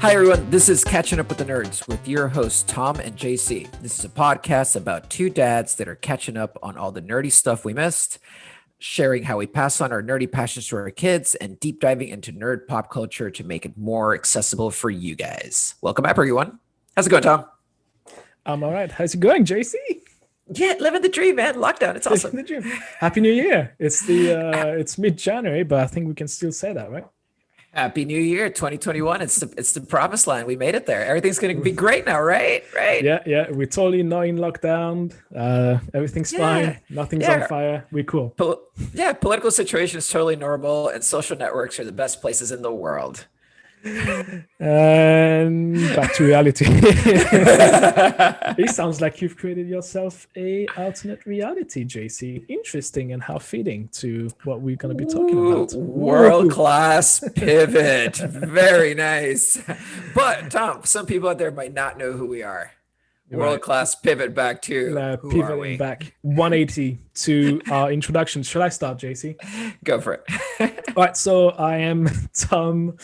Hi, everyone. This is Catching Up with the Nerds with your hosts, Tom and JC. This is a podcast about two dads that are catching up on all the nerdy stuff we missed, sharing how we pass on our nerdy passions to our kids, and deep diving into nerd pop culture to make it more accessible for you guys. Welcome back, everyone. How's it going, Tom? I'm all right. How's it going, JC? Yeah, living the dream, man. Lockdown. It's awesome. Living the dream. Happy New Year. It's mid-January, but I think we can still say that, right? Happy New Year, 2021. It's the promised land. We made it there. Everything's going to be great now, right? Right. Yeah. We're totally not in lockdown. Everything's fine. Nothing's on fire. We're cool. Political situation is totally normal, and social networks are the best places in the world. And back to reality. It sounds like you've created yourself a alternate reality, JC. Interesting, and how fitting to what we're going to be talking about. World-class pivot. Very nice. But Tom, some people out there might not know who we are. World-class pivot back to who are we? Back 180 to our introduction. Shall I start, JC? Go for it. All right, so I am Tom.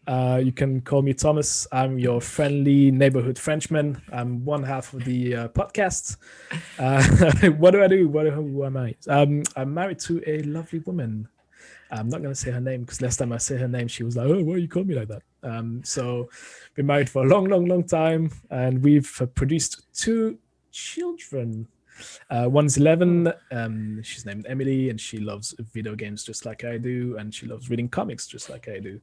You can call me Thomas. I'm your friendly neighborhood Frenchman. I'm one half of the podcast. What do I do? Who am I? I'm married to a lovely woman. I'm not going to say her name because last time I said her name, she was like, "Oh, why you call me like that?" So been married for a long time, and we've produced two children. One's 11. She's named Emily, and she loves video games just like I do, and she loves reading comics just like I do.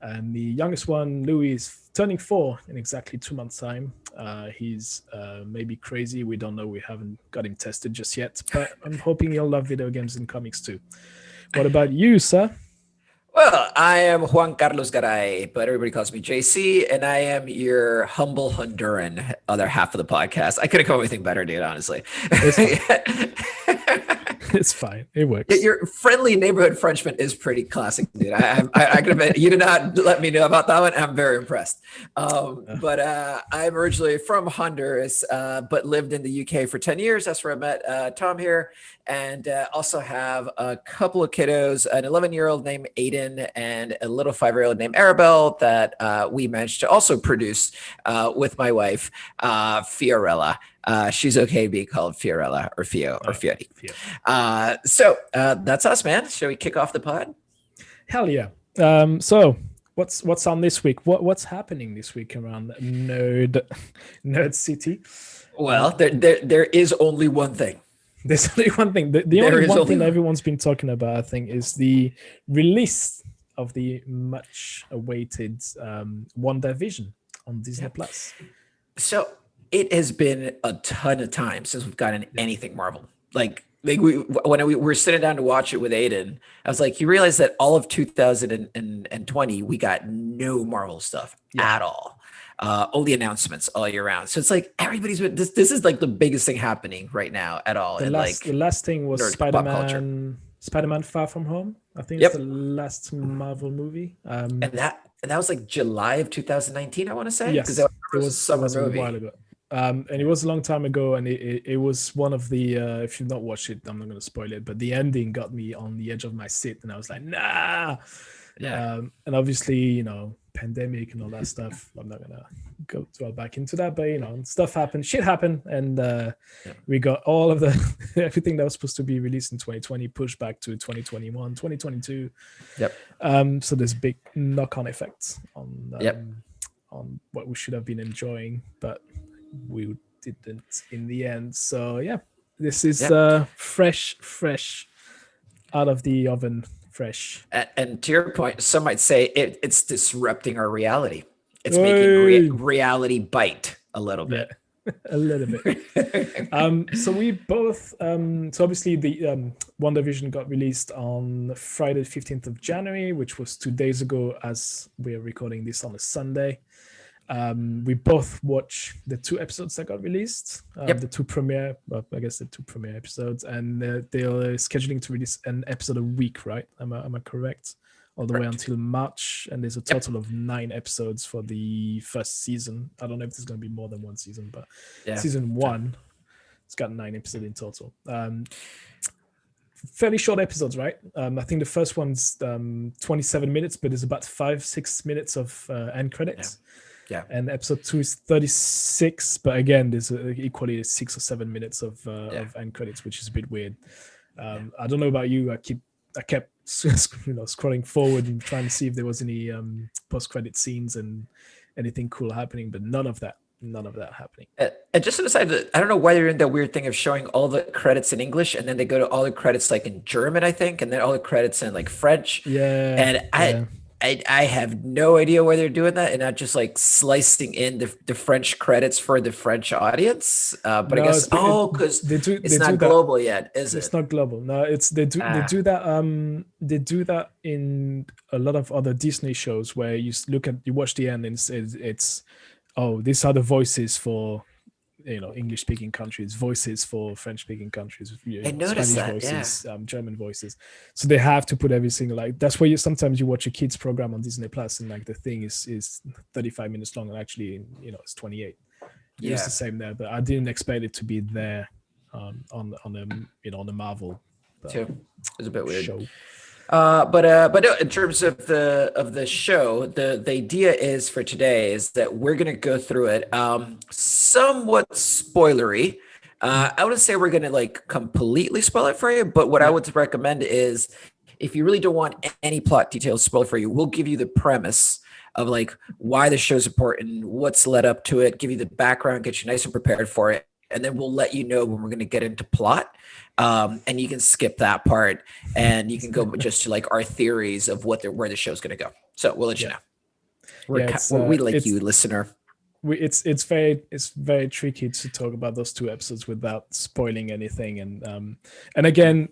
And the youngest one, Louis, is turning 4 in exactly 2 months' time. He's maybe crazy. We don't know. We haven't got him tested just yet, but I'm hoping he'll love video games and comics too. What about you, sir? Well, I am Juan Carlos Garay, but everybody calls me JC, and I am your humble Honduran, other half of the podcast. I couldn't come up with anything better, dude, honestly. It's fine. It works. Your friendly neighborhood Frenchman is pretty classic, dude. I can admit, you did not let me know about that one. I'm very impressed. But I'm originally from Honduras, but lived in the UK for 10 years. That's where I met Tom here. And also have a couple of kiddos, an 11-year-old named Aiden and a little 5-year-old named Arabelle that we managed to also produce with my wife, Fiorella. She's okay being called Fiorella or Fio or Fiori. So that's us, man. Shall we kick off the pod? Hell yeah. So what's on this week? What's happening this week around Nerd City? Well, there is only one thing. There's only one thing. The only one thing everyone's been talking about, I think, is the release of the much-awaited WandaVision on Disney Plus. So it has been a ton of time since we've gotten anything Marvel. When we were sitting down to watch it with Aiden, I was like, you realize that all of 2020 we got no Marvel stuff at all. Only announcements all year round. So it's like everybody's been this is like the biggest thing happening right now at all. The last thing was Spider-Man Far From Home. I think it's the last Marvel movie. And that was like July of 2019, I want to say. Yes, it was summer movie. A while ago. And it was a long time ago, and it was one of the if you've not watched it, I'm not going to spoil it, but the ending got me on the edge of my seat, and I was like, nah. And obviously, pandemic and all that stuff. I'm not gonna go dwell back into that, but stuff happened, shit happened, and we got all of everything that was supposed to be released in 2020 pushed back to 2021, 2022. So there's big knock-on effects on what we should have been enjoying, but we didn't in the end. So this is fresh out of the oven. Fresh. And to your point, some might say it's disrupting our reality. It's making reality bite a little bit. A little bit. So we both, so obviously the WandaVision got released on Friday, 15th of January, which was 2 days ago as we're recording this on a Sunday. We both watched the 2 episodes that got released, the two premiere episodes, and they're scheduling to release an episode a week, right? Am I correct? All the way until March, and there's a total of 9 episodes for the first season. I don't know if there's going to be more than one season, but season 1, it's got 9 episodes in total. Fairly short episodes, right? I think the first one's 27 minutes, but there's about 5-6 minutes of end credits. Yeah. And episode 2 is 36, but again, there's equally 6 or 7 minutes of end credits, which is a bit weird. I don't know about you. I kept scrolling forward and trying to see if there was any post-credit scenes and anything cool happening, but none of that happening. And just an aside, I don't know why they're in that weird thing of showing all the credits in English and then they go to all the credits like in German, I think, and then all the credits in like French. Yeah. And I have no idea why they're doing that and not just like slicing in the French credits for the French audience. But no, I guess because it's not global yet, is it? It's not global. No, they do that. They do that in a lot of other Disney shows where you watch the end and it's these are the voices for English speaking countries, voices for French speaking countries, Spanish voices, German voices. So they have to put every single, like, that's why sometimes you watch a kids program on Disney Plus and like the thing is 35 minutes long and actually it's 28. It's the same there, but I didn't expect it to be there on the Marvel too. It's a bit weird. Show. But no, in terms of the show, the idea is for today is that we're gonna go through it somewhat spoilery. I wouldn't say we're gonna like completely spoil it for you, but what I would recommend is if you really don't want any plot details spoiled for you, we'll give you the premise of like why the show's important, what's led up to it, give you the background, get you nice and prepared for it, and then we'll let you know when we're going to get into plot. And you can skip that part and you can go just to like our theories of where the show's going to go. So we'll let you know. We like you, listener. It's very tricky to talk about those 2 episodes without spoiling anything. And again,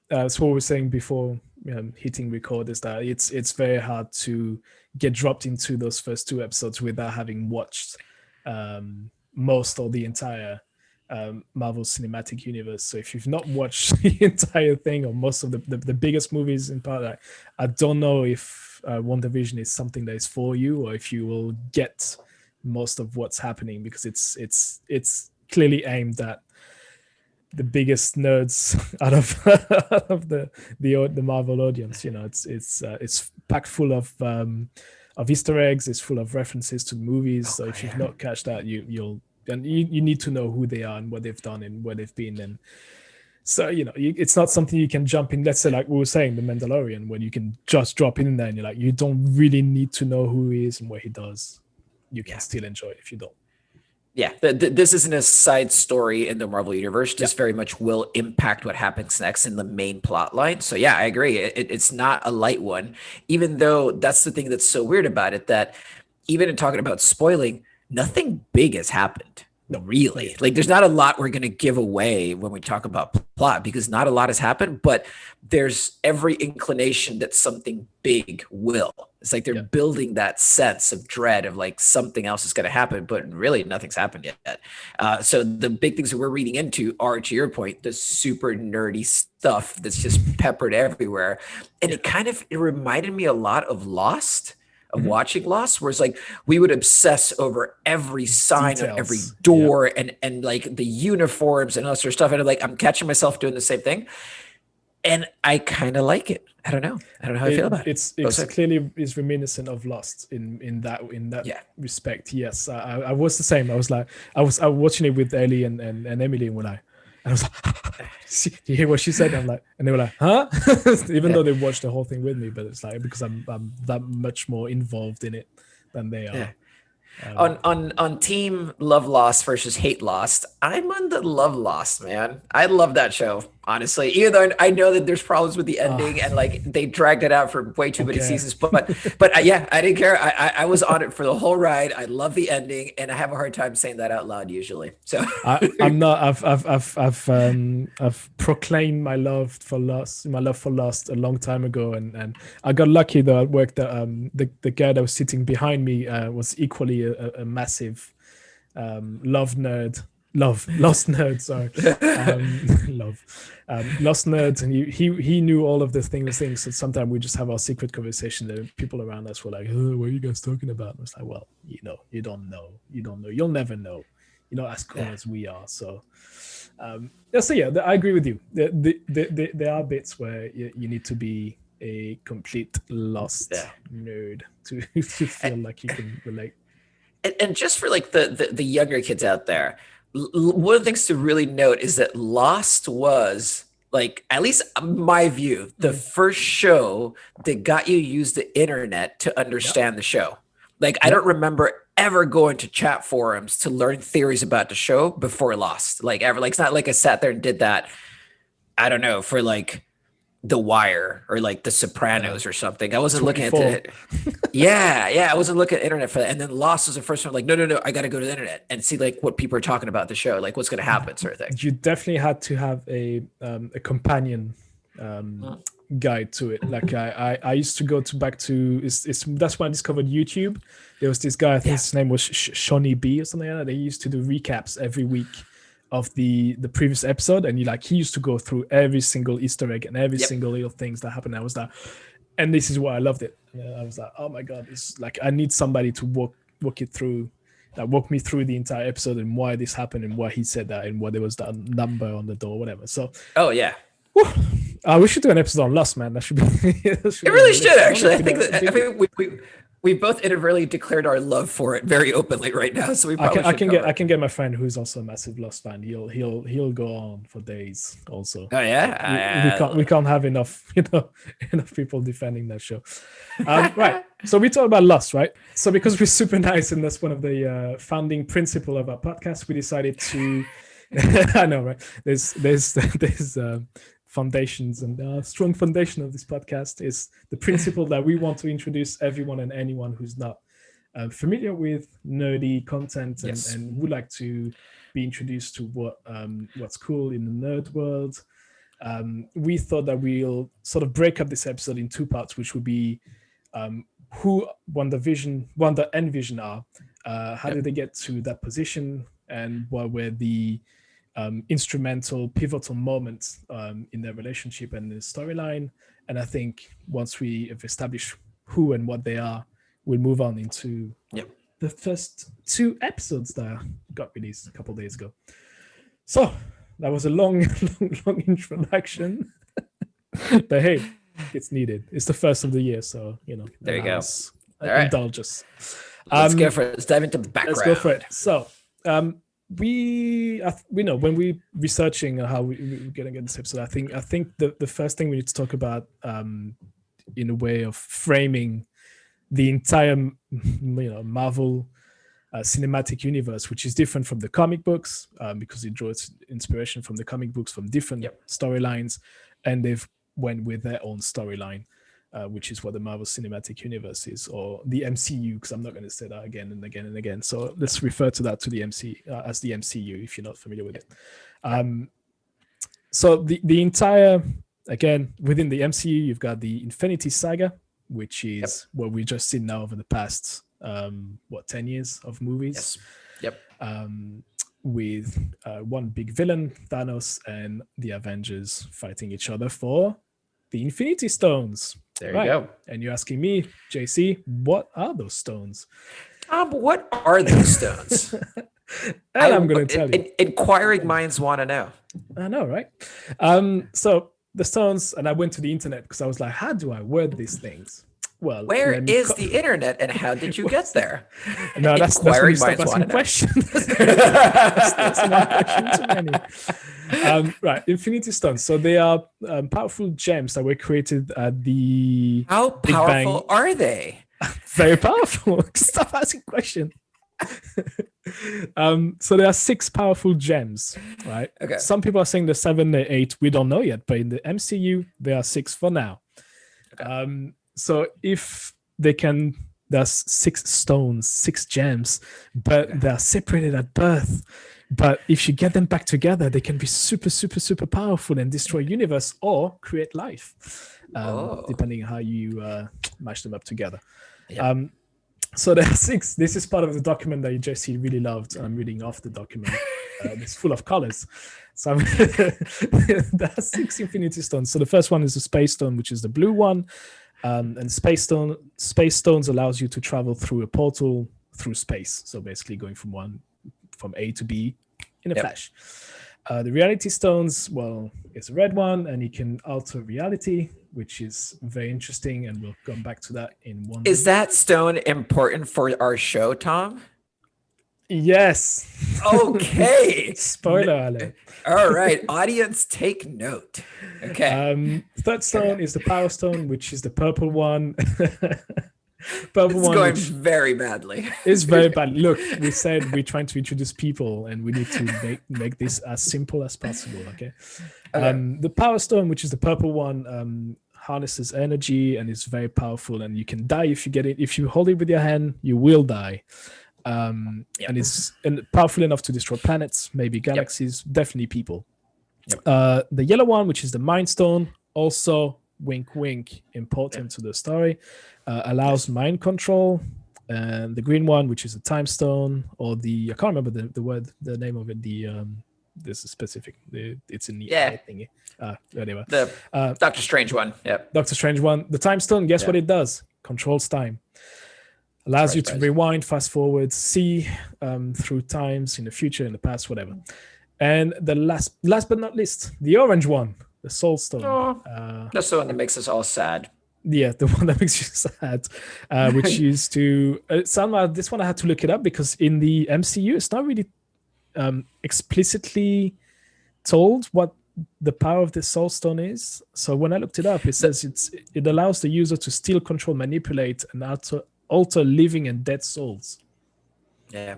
that's what we were saying before hitting record, is that it's very hard to get dropped into those first 2 episodes without having watched most or the entire Marvel Cinematic Universe. So if you've not watched the entire thing or most of the biggest movies in part, I don't know if WandaVision is something that is for you or if you will get most of what's happening, because it's clearly aimed at the biggest nerds out of the Marvel audience. It's packed full of Easter eggs. It's full of references to movies. So if you've not catched that, you need to know who they are and what they've done and where they've been. And so it's not something you can jump in. Let's say, like we were saying, The Mandalorian, when you can just drop in there and you're like, you don't really need to know who he is and what he does. You can still enjoy it if you don't. Yeah, this isn't a side story in the Marvel Universe. This very much will impact what happens next in the main plot line. So yeah, I agree. It's not a light one, even though that's the thing that's so weird about it, that even in talking about spoiling, nothing big has happened. No, really. Like there's not a lot we're going to give away when we talk about plot, because not a lot has happened, but there's every inclination that something big will. It's like they're building that sense of dread of like something else is going to happen, but really nothing's happened yet. So the big things that we're reading into are, to your point, the super nerdy stuff that's just peppered everywhere. And it reminded me a lot of Lost. Of watching Lost, where it's like we would obsess over every sign on every door and like the uniforms and all that sort of stuff. And I'm catching myself doing the same thing. And I kind of like it. I don't know how I feel about it. It's clearly is reminiscent of Lost in that respect. Yes, I was the same. I was watching it with Ellie and Emily, and I was like, you hear what she said? I'm like, and they were like, huh? Even though they watched the whole thing with me, but it's like because I'm that much more involved in it than they are. On team love Lost versus hate Lost, I'm on the love Lost, man. I love that show, honestly, even though I know that there's problems with the ending and like they dragged it out for way too many seasons, but I didn't care. I was on it for the whole ride. I love the ending, and I have a hard time saying that out loud usually. So I'm not. I've proclaimed my love for Lost a long time ago, and I got lucky though at work that the guy that was sitting behind me was equally a massive lost nerd, and he knew all of the things. So sometimes we just have our secret conversation. The people around us were like, oh, what are you guys talking about? And it's like, well, you don't know, you'll never know. You're not as cool as we are. So I agree with you. There are bits where you need to be a complete lost nerd to feel like you can relate. And just for like the younger kids out there, one of the things to really note is that Lost was like, at least my view, the first show that got you use the internet to understand the show. Like, I don't remember ever going to chat forums to learn theories about the show before Lost. Like, ever. Like, it's not like I sat there and did that, I don't know, for like The Wire or like The Sopranos or something. I wasn't looking at 24. it. Yeah. I wasn't looking at internet for that. And then Lost was the first one. Like, no. I got to go to the internet and see like what people are talking about the show, like what's going to happen, sort of thing. You definitely had to have a companion guide to it. Like I used to go to back to that's when I discovered YouTube. There was this guy, I think his name was Shawnee B or something like that. They used to do recaps every week of the previous episode, and he used to go through every single Easter egg and every single little things that happened. I was like, and this is why I loved it. I was like, oh my god, it's like I need somebody to walk it through, that walk me through the entire episode and why this happened and why he said that and why there was that number on the door, whatever. So we should do an episode on Lost, man. That should be. It really should, actually. I think we both inadvertently declared our love for it very openly right now. So I can get my friend who's also a massive Lost fan. He'll go on for days. Also. Oh yeah. We can't have enough people defending that show. Right. So we talked about Lost, right? So because we're super nice and that's one of the founding principle of our podcast, we decided to. I know, right? There's foundations, and the strong foundation of this podcast is the principle that we want to introduce everyone and anyone who's not familiar with nerdy content and would like to be introduced to what's cool in the nerd world. We thought that we'll sort of break up this episode in two parts, which would be who Wanda and Vision are, how did they get to that position, and what were the instrumental, pivotal moments in their relationship and the storyline. And I think once we have established who and what they are, we'll move on into the first two episodes that got released a couple of days ago. So that was a long introduction. But hey, it's needed. It's the first of the year, so there you go. All right. Indulge us. Let's go for it. Let's dive into the background. Let's go for it. So we know when we researching how we're gonna get this episode, I think the first thing we need to talk about in a way of framing the entire Marvel cinematic universe, which is different from the comic books because it draws inspiration from the comic books, from different storylines, and they've went with their own storyline, which is what the Marvel Cinematic Universe is, or the MCU, because I'm not going to say that again and again and again. So let's refer to that to the as the MCU if you're not familiar with it. So the entire, again, within the MCU, you've got the Infinity Saga, which is what we've just seen now over the past 10 years of movies. With one big villain, Thanos, and the Avengers fighting each other for the Infinity Stones. There you go. And you're asking me, JC, what are those stones? What are those stones? And I'm going to tell you. Inquiring minds want to know. I know, right? So the stones, and I went to the internet because I was like, how do I word these things? Well, where is the internet, and how did you get there? No, that's when you stop asking questions. That's one question too many. Right, Infinity Stones. So they are powerful gems that were created at the How Big powerful Bang. are they? Very powerful. Stop asking questions. So there are 6 powerful gems, right? Okay. Some people are saying there's 7 or 8. We don't know yet, but in the MCU, there are 6 for now. Okay. So if they can, there's 6 stones, 6 gems, but they're separated at birth. But if you get them back together, they can be super, super, super powerful and destroy universe or create life, depending on how you mash them up together. Yep. So there are 6. This is part of the document that Jesse really loved. I'm reading off the document. It's full of colors. So there are 6 Infinity Stones. So the first one is the Space Stone, which is the blue one. And Space Stones allows you to travel through a portal through space. So basically going from A to B in a flash. The Reality Stones, well, it's a red one, and you can alter reality, which is very interesting, and we'll come back to that in one. Is that stone important for our show, Tom? Yes. Okay. Spoiler alert. All right, audience, take note. Okay. Third stone is the power stone, which is the purple one. Purple This is one, going which very badly. is very bad. Look, we said we're trying to introduce people, and we need to make this as simple as possible. Okay. The power stone, which is the purple one, harnesses energy and is very powerful. And you can die if you get it. If you hold it with your hand, you will die. And it's powerful enough to destroy planets, maybe galaxies, definitely people. The yellow one, which is the mind stone, also wink wink important to the story, allows mind control. And the green one, which is a time stone, or I can't remember the name of it. This is specific. It's in the eye thingy. Anyway, the Doctor Strange one. Doctor Strange one. The time stone. Guess what it does? Controls time. Allows you to rewind, fast forward, see through times in the future, in the past, whatever. And the last but not least, the orange one, the soul stone. That's the one that makes us all sad. Yeah, the one that makes you sad, which is to somehow this one I had to look it up because in the MCU it's not really explicitly told what the power of the soul stone is. So when I looked it up, it says it allows the user to steal, control, manipulate, and alter living and dead souls. Yeah.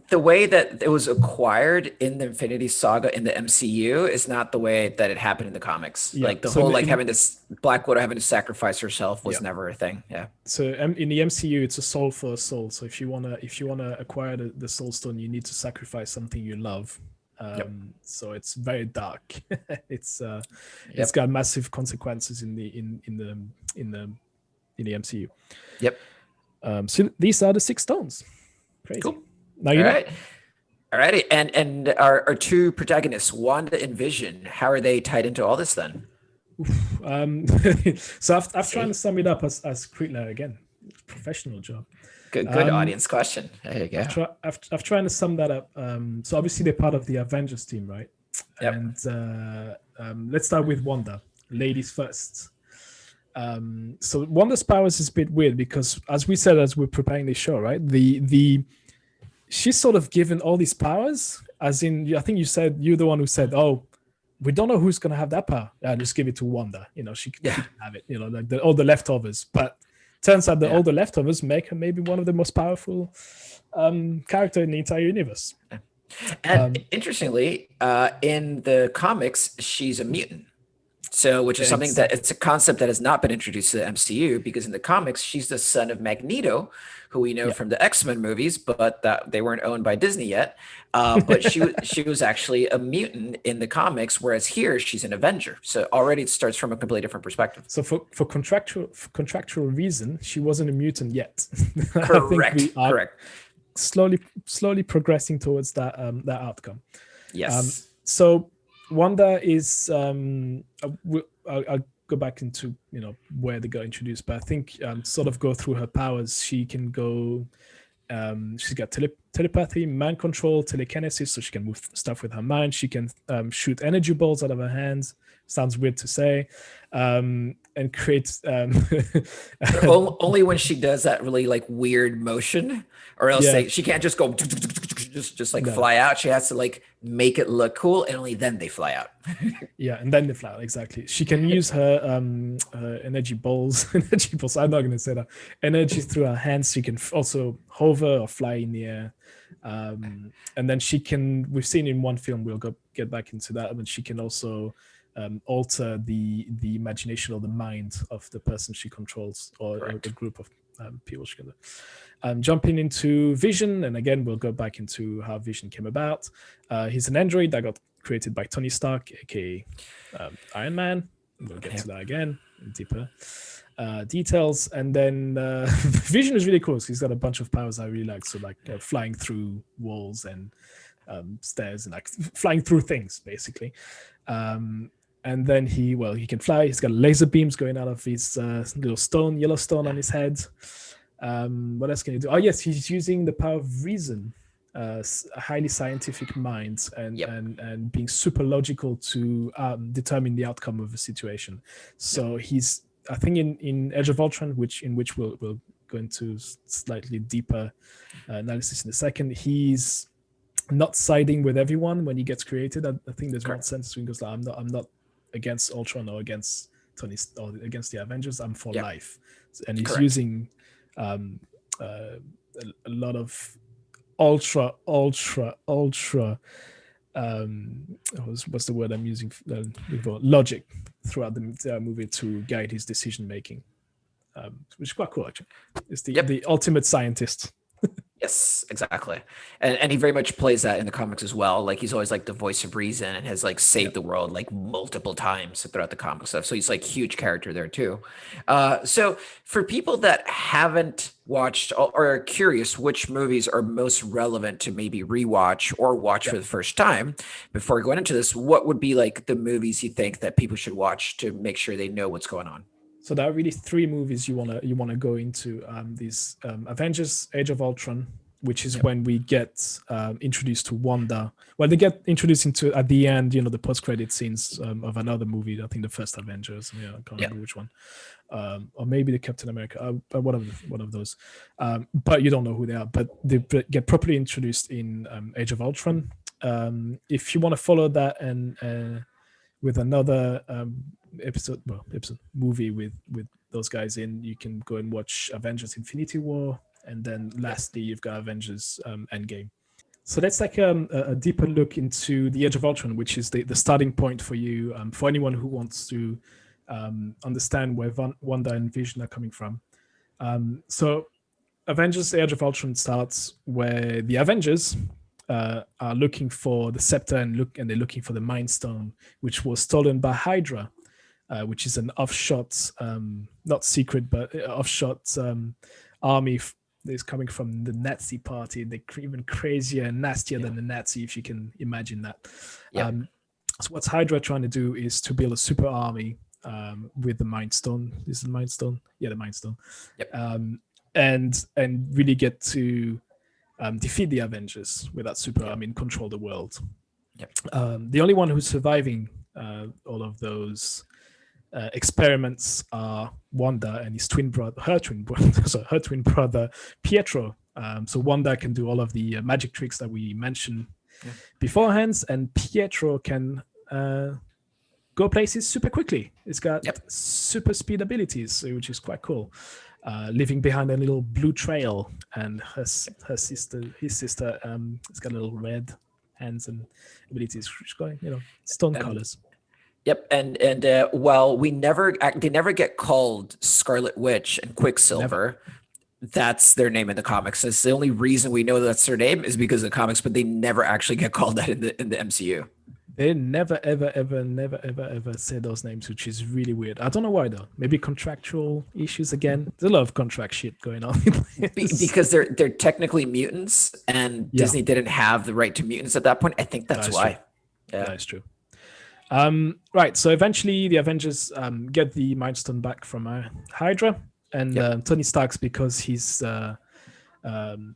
The way that it was acquired in the Infinity Saga in the MCU is not the way that it happened in the comics. Like the whole having this Black Widow having to sacrifice herself was never a thing. Yeah. So in the MCU, it's a soul for a soul. So if you wanna acquire the soul stone, you need to sacrifice something you love. So it's very dark. It's got massive consequences in the MCU. Yep. So these are the 6 stones. Crazy. Cool. Now you know. All righty. And our 2 protagonists, Wanda and Vision, how are they tied into all this then? So I've tried to sum it up as Kritler again. Professional job. Good audience question. There you go. I've tried to sum that up. So obviously they're part of the Avengers team, right? Yep. And let's start with Wanda. Ladies first. So Wanda's powers is a bit weird because, as we said, as we're preparing the show, right? She's sort of given all these powers, as in, I think you're the one who said, "Oh, we don't know who's gonna have that power. Yeah, just give it to Wanda. She can have it. Like all the leftovers." But turns out that all the leftovers make her maybe one of the most powerful character in the entire universe. And interestingly, in the comics, she's a mutant. So, which is something that it's a concept that has not been introduced to the MCU, because in the comics, she's the son of Magneto, who we know from the X-Men movies, but that they weren't owned by Disney yet. But she was actually a mutant in the comics, whereas here she's an Avenger. So already it starts from a completely different perspective. So for contractual reason, she wasn't a mutant yet. Correct. I think we are slowly progressing towards that outcome. Yes. So Wanda is I'll go back into where they got introduced, but I think sort of go through her powers. She can go she's got telepathy, mind control, telekinesis, so she can move stuff with her mind. She can shoot energy balls out of her hands. Sounds weird to say, and create only when she does that really like weird motion, or else she can't just go just like fly out. She has to like make it look cool, and only then they fly out. And then they fly out, exactly. She can use her energy balls. I'm not going to say that. Energy through her hands. She can also hover or fly in the air. And then she can. We've seen in one film. We'll get back into that. But she can also alter the imagination or the mind of the person she controls, or a group of people she can. Jumping into Vision, and again we'll go back into how Vision came about. He's an android that got created by Tony Stark, aka Iron Man. We'll get to that again in deeper details. And then Vision is really cool. So he's got a bunch of powers I really like. So like flying through walls and stairs, and like flying through things basically. And then he can fly. He's got laser beams going out of his little yellow stone on his head. What else can he do? Oh yes, he's using the power of reason, a highly scientific mind, and being super logical to determine the outcome of a situation. So he's, I think in Age of Ultron, in which we'll go into slightly deeper analysis in a second. He's not siding with everyone when he gets created. I think there's one sentence where he goes, I'm not against Ultron or against Tony or against the Avengers. I'm for life. And he's using a lot of ultra what's the word I'm using for logic throughout the movie to guide his decision making, which is quite cool actually. It's the ultimate scientist. Yes, exactly. And he very much plays that in the comics as well. Like he's always like the voice of reason and has like saved the world like multiple times throughout the comic stuff. So he's like huge character there too. So for people that haven't watched or are curious which movies are most relevant to maybe rewatch or watch for the first time, before going into this, what would be like the movies you think that people should watch to make sure they know what's going on? So there are really three movies you wanna go into. These Avengers: Age of Ultron, which is when we get introduced to Wanda. Well, they get introduced into at the end, the post-credit scenes of another movie. I think the first Avengers. I can't remember which one, or maybe the Captain America. One of those. But you don't know who they are. But they get properly introduced in Age of Ultron. If you want to follow that and with another episode movie with those guys in, you can go and watch Avengers Infinity War, and then lastly you've got Avengers Endgame. So that's like a deeper look into the Age of Ultron, which is the starting point for you, for anyone who wants to understand where Wanda and Vision are coming from. So Avengers Age of Ultron starts where the Avengers are looking for the scepter and they're looking for the Mind Stone, which was stolen by Hydra, which is an offshot, not secret, but offshot army that is coming from the Nazi party. They're even crazier and nastier than the Nazi, if you can imagine that. So what's Hydra trying to do is to build a super army with the Mind Stone. Is it the Mind Stone? Yeah, the Mind Stone. And really get to defeat the Avengers with that super army and control the world. The only one who's surviving all of those experiments are Wanda and her twin brother Pietro. So Wanda can do all of the magic tricks that we mentioned beforehand, and Pietro can go places super quickly. It's got super speed abilities, which is quite cool. Leaving behind a little blue trail, and his sister has got little red hands and abilities, which going stone colors. And while they never get called Scarlet Witch and Quicksilver, that's their name in the comics. That's the only reason we know that's their name is because of the comics, but they never actually get called that in the MCU. They never ever say those names, which is really weird. I don't know why though. Maybe contractual issues again. There's a lot of contract shit going on. Because they're technically mutants, and Disney didn't have the right to mutants at that point. I think that's why. That is true. Right. So eventually, the Avengers get the Mind Stone back from Hydra, and Tony Stark's, because he's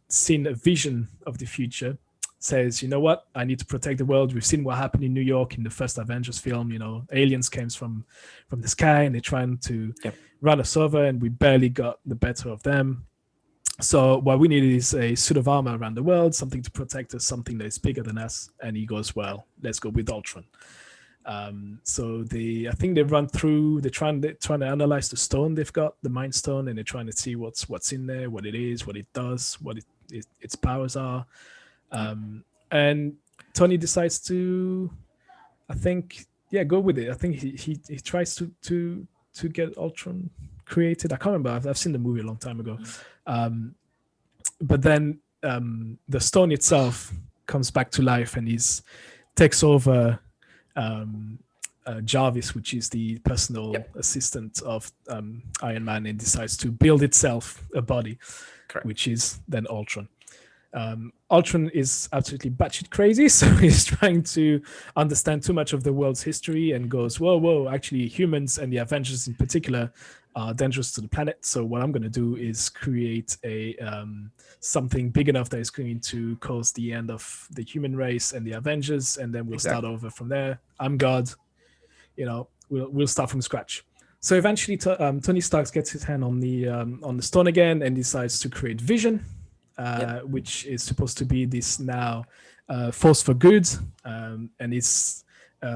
seen a vision of the future, says, you know what, I need to protect the world. We've seen what happened in New York in the first Avengers film. Aliens came from the sky and they're trying to run us over, and we barely got the better of them. So what we need is a suit of armor around the world, something to protect us, something that is bigger than us. And he goes, well, let's go with Ultron. So I think they run through, they're trying to analyze the stone they've got, the Mind Stone, and they're trying to see what's in there, what it is, what it does, what its powers are. And Tony decides to, I think, go with it. I think he tries to get Ultron created. I can't remember. I've seen the movie a long time ago. But then the stone itself comes back to life, and takes over Jarvis, which is the personal assistant of Iron Man, and decides to build itself a body, which is then Ultron. Ultron is absolutely batshit crazy, so he's trying to understand too much of the world's history and goes, whoa, actually humans and the Avengers in particular are dangerous to the planet. So what I'm going to do is create something big enough that is going to cause the end of the human race and the Avengers, and then we'll start over from there. I'm God, we'll start from scratch. So eventually, Tony Stark gets his hand on the stone again and decides to create Vision, which is supposed to be this now force for good, and it's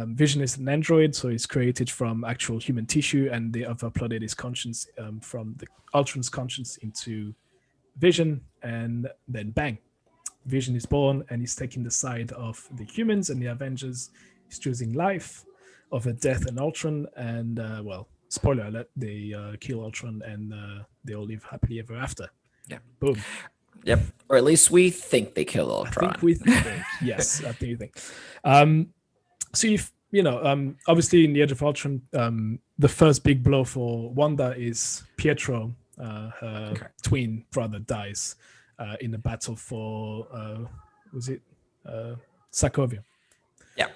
Vision is an android, so it's created from actual human tissue, and they have uploaded his conscience from the Ultron's conscience into Vision, and then bang, Vision is born, and he's taking the side of the humans and the Avengers. He's choosing life over death and Ultron, and well, spoiler alert, they kill Ultron, and they all live happily ever after. Yeah. Boom. Yep. Or at least we think they kill Ultron. I think we think. Yes, I think you think. So if obviously in the Age of Ultron, the first big blow for Wanda is Pietro, her twin brother, dies in the battle for was it Sokovia? Yeah.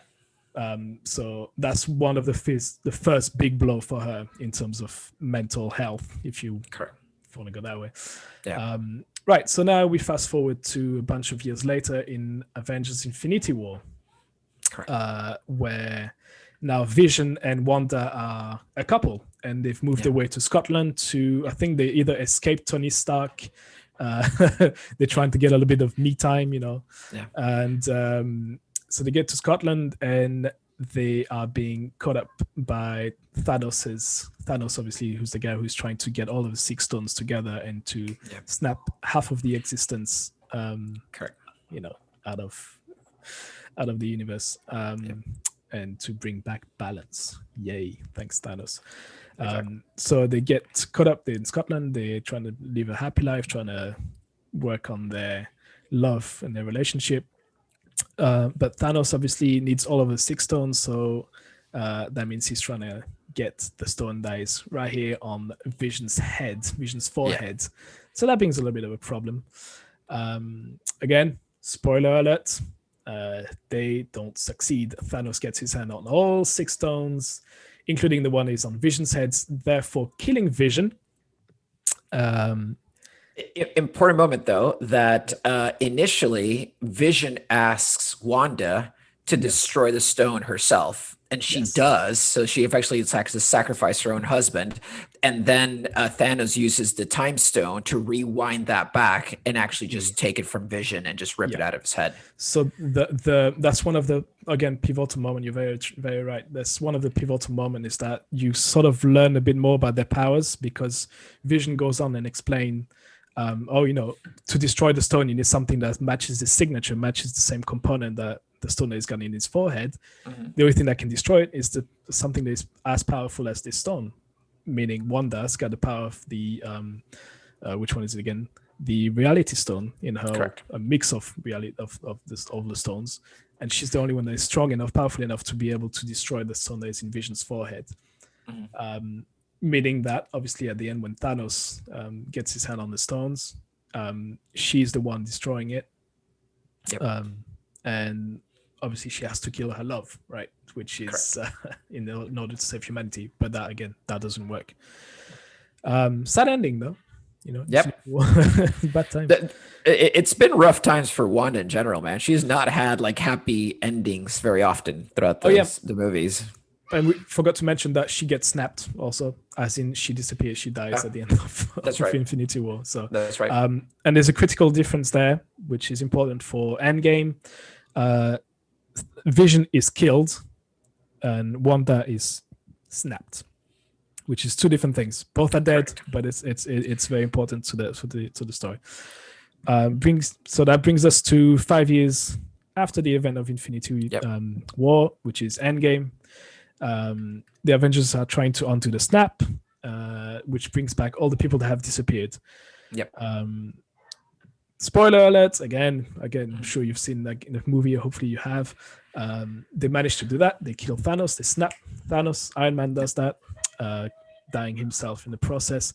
So that's one of the first big blow for her in terms of mental health, if you want to go that way. Yeah. Right. So now we fast forward to a bunch of years later in Avengers: Infinity War, where now Vision and Wanda are a couple, and they've moved away to Scotland to, I think they either escaped Tony Stark. They're trying to get a little bit of me time, and so they get to Scotland, and they are being caught up by Thanos, obviously, who's the guy who's trying to get all of the 6 stones together and to snap half of the existence, out of the universe, and to bring back balance. Yay! Thanks, Thanos. So they get caught up in Scotland. They're trying to live a happy life, trying to work on their love and their relationship. But Thanos obviously needs all of the 6 stones, so that means he's trying to get the stone that is right here on Vision's forehead. So that brings a little bit of a problem. Again, spoiler alert, they don't succeed. Thanos gets his hand on all 6 stones, including the one is on Vision's head, therefore killing Vision. Important moment, though, that initially Vision asks Wanda to destroy the stone herself, and she does. So she actually has to sacrifice her own husband, and then Thanos uses the time stone to rewind that back and actually just take it from Vision and just rip it out of his head. So that's one of the, again, pivotal moment. You're very, very right. That's one of the pivotal moments, is that you sort of learn a bit more about their powers, because Vision goes on and explain, to destroy the stone, you need something that matches the signature, matches the same component that the stone is got in his forehead. The only thing that can destroy it is something that is as powerful as this stone, meaning Wanda's got the power of the which one is it again? The reality stone in her, a mix of reality of all the stones, and she's the only one that is strong enough, powerful enough to be able to destroy the stone that is in Vision's forehead. Meaning that obviously at the end, when Thanos gets his hand on the stones, she's the one destroying it. And obviously she has to kill her love, right? Which is in order to save humanity. But that, again, that doesn't work. Sad ending, though. Bad time. It's been rough times for Wanda in general, man. She's not had like happy endings very often throughout the movies. And we forgot to mention that she gets snapped also, as in she disappears, she dies at the end of Infinity War. So that's right. And there's a critical difference there, which is important for Endgame. Vision is killed, and Wanda is snapped, which is 2 different things. Both are dead, but it's very important to the story. So that brings us to 5 years after the event of Infinity War, which is Endgame. The Avengers are trying to undo the snap, which brings back all the people that have disappeared. Spoiler alert, again, I'm sure you've seen like in the movie, hopefully you have. They managed to do that. They kill Thanos, they snap Thanos. Iron Man does that, dying himself in the process.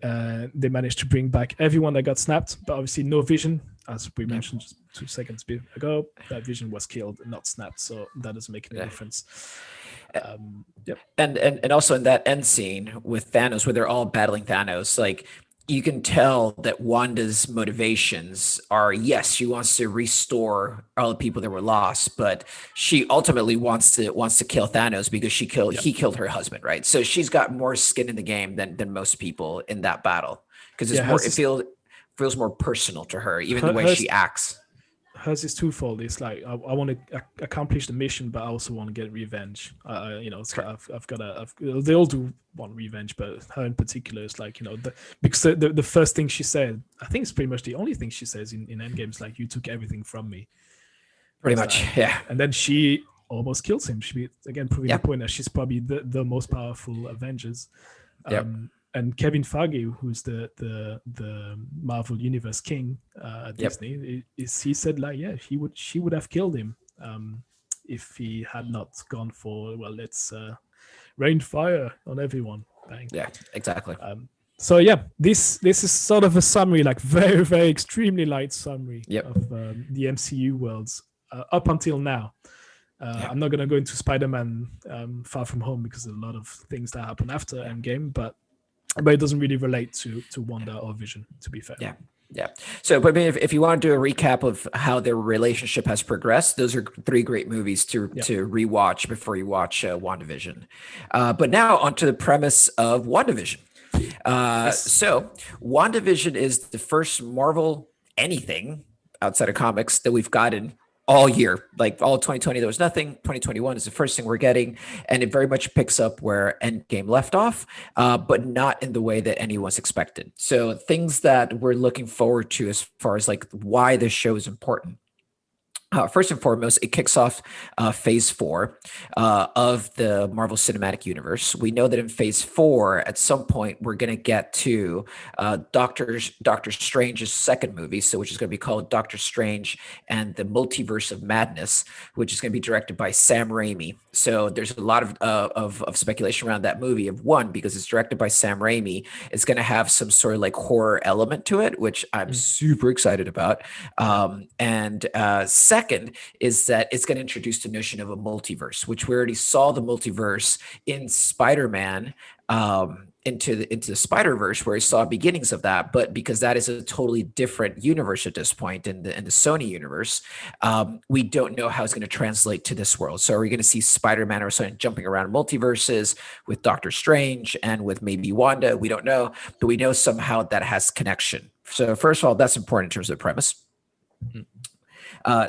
They managed to bring back everyone that got snapped, but obviously no Vision, as we mentioned just 2 seconds ago. That Vision was killed, not snapped, so that doesn't make any difference. And also in that end scene with Thanos, where they're all battling Thanos, like, you can tell that Wanda's motivations are, yes, she wants to restore all the people that were lost, but she ultimately wants to kill Thanos because Yep. he killed her husband, right? So she's got more skin in the game than most people in that battle, because Yeah, it feels more personal to her, even the way hers she acts. hers is twofold. It's like I want to accomplish the mission, but I also want to get revenge. I've got they all do want revenge, but her in particular is like, because the first thing she said, I think it's pretty much the only thing she says in Endgame is like, "You took everything from me." Pretty It's much, like, yeah. and then she almost kills him. She again proving Yeah. the point that she's probably the most powerful Avengers. Yep. And Kevin Feige, who's the Marvel Universe king at Yep. Disney, he said like, yeah, she would have killed him if he had not gone for, well, let's rain fire on everyone. Bang. Yeah, exactly. So yeah, this is sort of a summary, like very very extremely light summary Yep. of the MCU worlds up until now. I'm not gonna go into Spider-Man Far From Home because there's a lot of things that happen after Endgame, but it doesn't really relate to Wanda or Vision, to be fair. Yeah. Yeah. So, but if you want to do a recap of how their relationship has progressed, those are 3 great movies to rewatch before you watch WandaVision. But now onto the premise of WandaVision. So, WandaVision is the first Marvel anything outside of comics that we've gotten all year. Like all of 2020, there was nothing. 2021 is the first thing we're getting, and it very much picks up where Endgame left off, but not in the way that anyone's expected. So things that we're looking forward to as far as like why this show is important. First and foremost, it kicks off phase 4 of the Marvel Cinematic Universe. We know that in phase 4, at some point, we're going to get to Doctor Strange's second movie, which is going to be called Doctor Strange and the Multiverse of Madness, which is going to be directed by Sam Raimi. So there's a lot of speculation around that movie. Of one, because it's directed by Sam Raimi, it's going to have some sort of like horror element to it, which I'm super excited about. And second is that it's going to introduce the notion of a multiverse, which we already saw the multiverse in Spider-Man into the Spider-Verse, where we saw beginnings of that. But because that is a totally different universe at this point in the Sony universe, we don't know how it's going to translate to this world. So are we going to see Spider-Man or something jumping around multiverses with Doctor Strange and with maybe Wanda? We don't know, but we know somehow that has connection. So first of all, that's important in terms of the premise.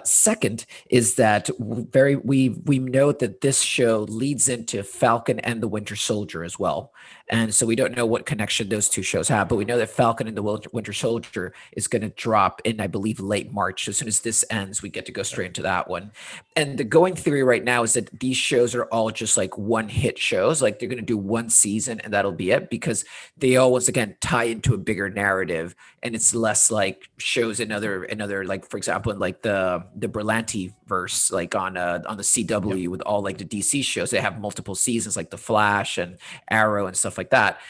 Second is that we know that this show leads into Falcon and the Winter Soldier as well. And so we don't know what connection those two shows have, but we know that Falcon and the Winter Soldier is going to drop in, I believe, late March. As soon as this ends, we get to go straight into that one. And the going theory right now is that these shows are all just like one hit shows. Like they're going to do one season and that'll be it, because they all, once again, tie into a bigger narrative. And it's less like shows another, like, for example, in like the Berlanti verse, like on the CW with all like the DC shows, they have multiple seasons, like the Flash and Arrow and stuff like that.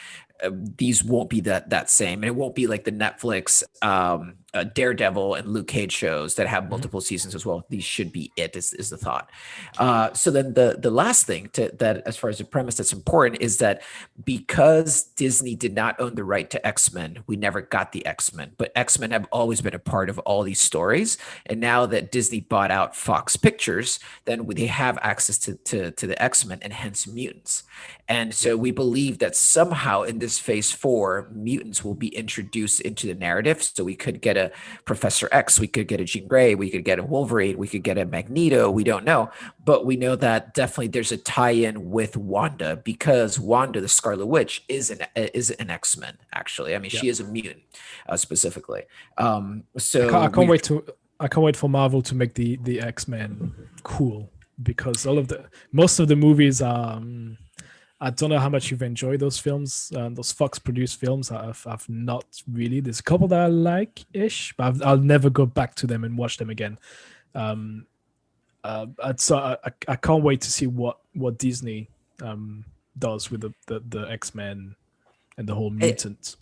These won't be that same, and it won't be like the Netflix Daredevil and Luke Cage shows that have multiple seasons as well. These should be it, is the thought. So then the last thing that, as far as the premise that's important, is that because Disney did not own the right to X-Men, we never got the X-Men, but X-Men have always been a part of all these stories. And now that Disney bought out Fox Pictures, then they have access to the X-Men and hence mutants. And so we believe that somehow in this phase 4, mutants will be introduced into the narrative. So we could get a Professor X, we could get a Jean Grey, we could get a Wolverine, we could get a Magneto. We don't know, but we know that definitely there's a tie-in with Wanda, because Wanda, the Scarlet Witch, is an X-Men. Actually, I mean, she is a mutant specifically. So I can't wait for Marvel to make the X-Men cool, because most of the movies are. I don't know how much you've enjoyed those films, those Fox-produced films. I've not really. There's a couple that I like-ish, but I'll never go back to them and watch them again. So I can't wait to see what Disney does with the X-Men and the whole mutant.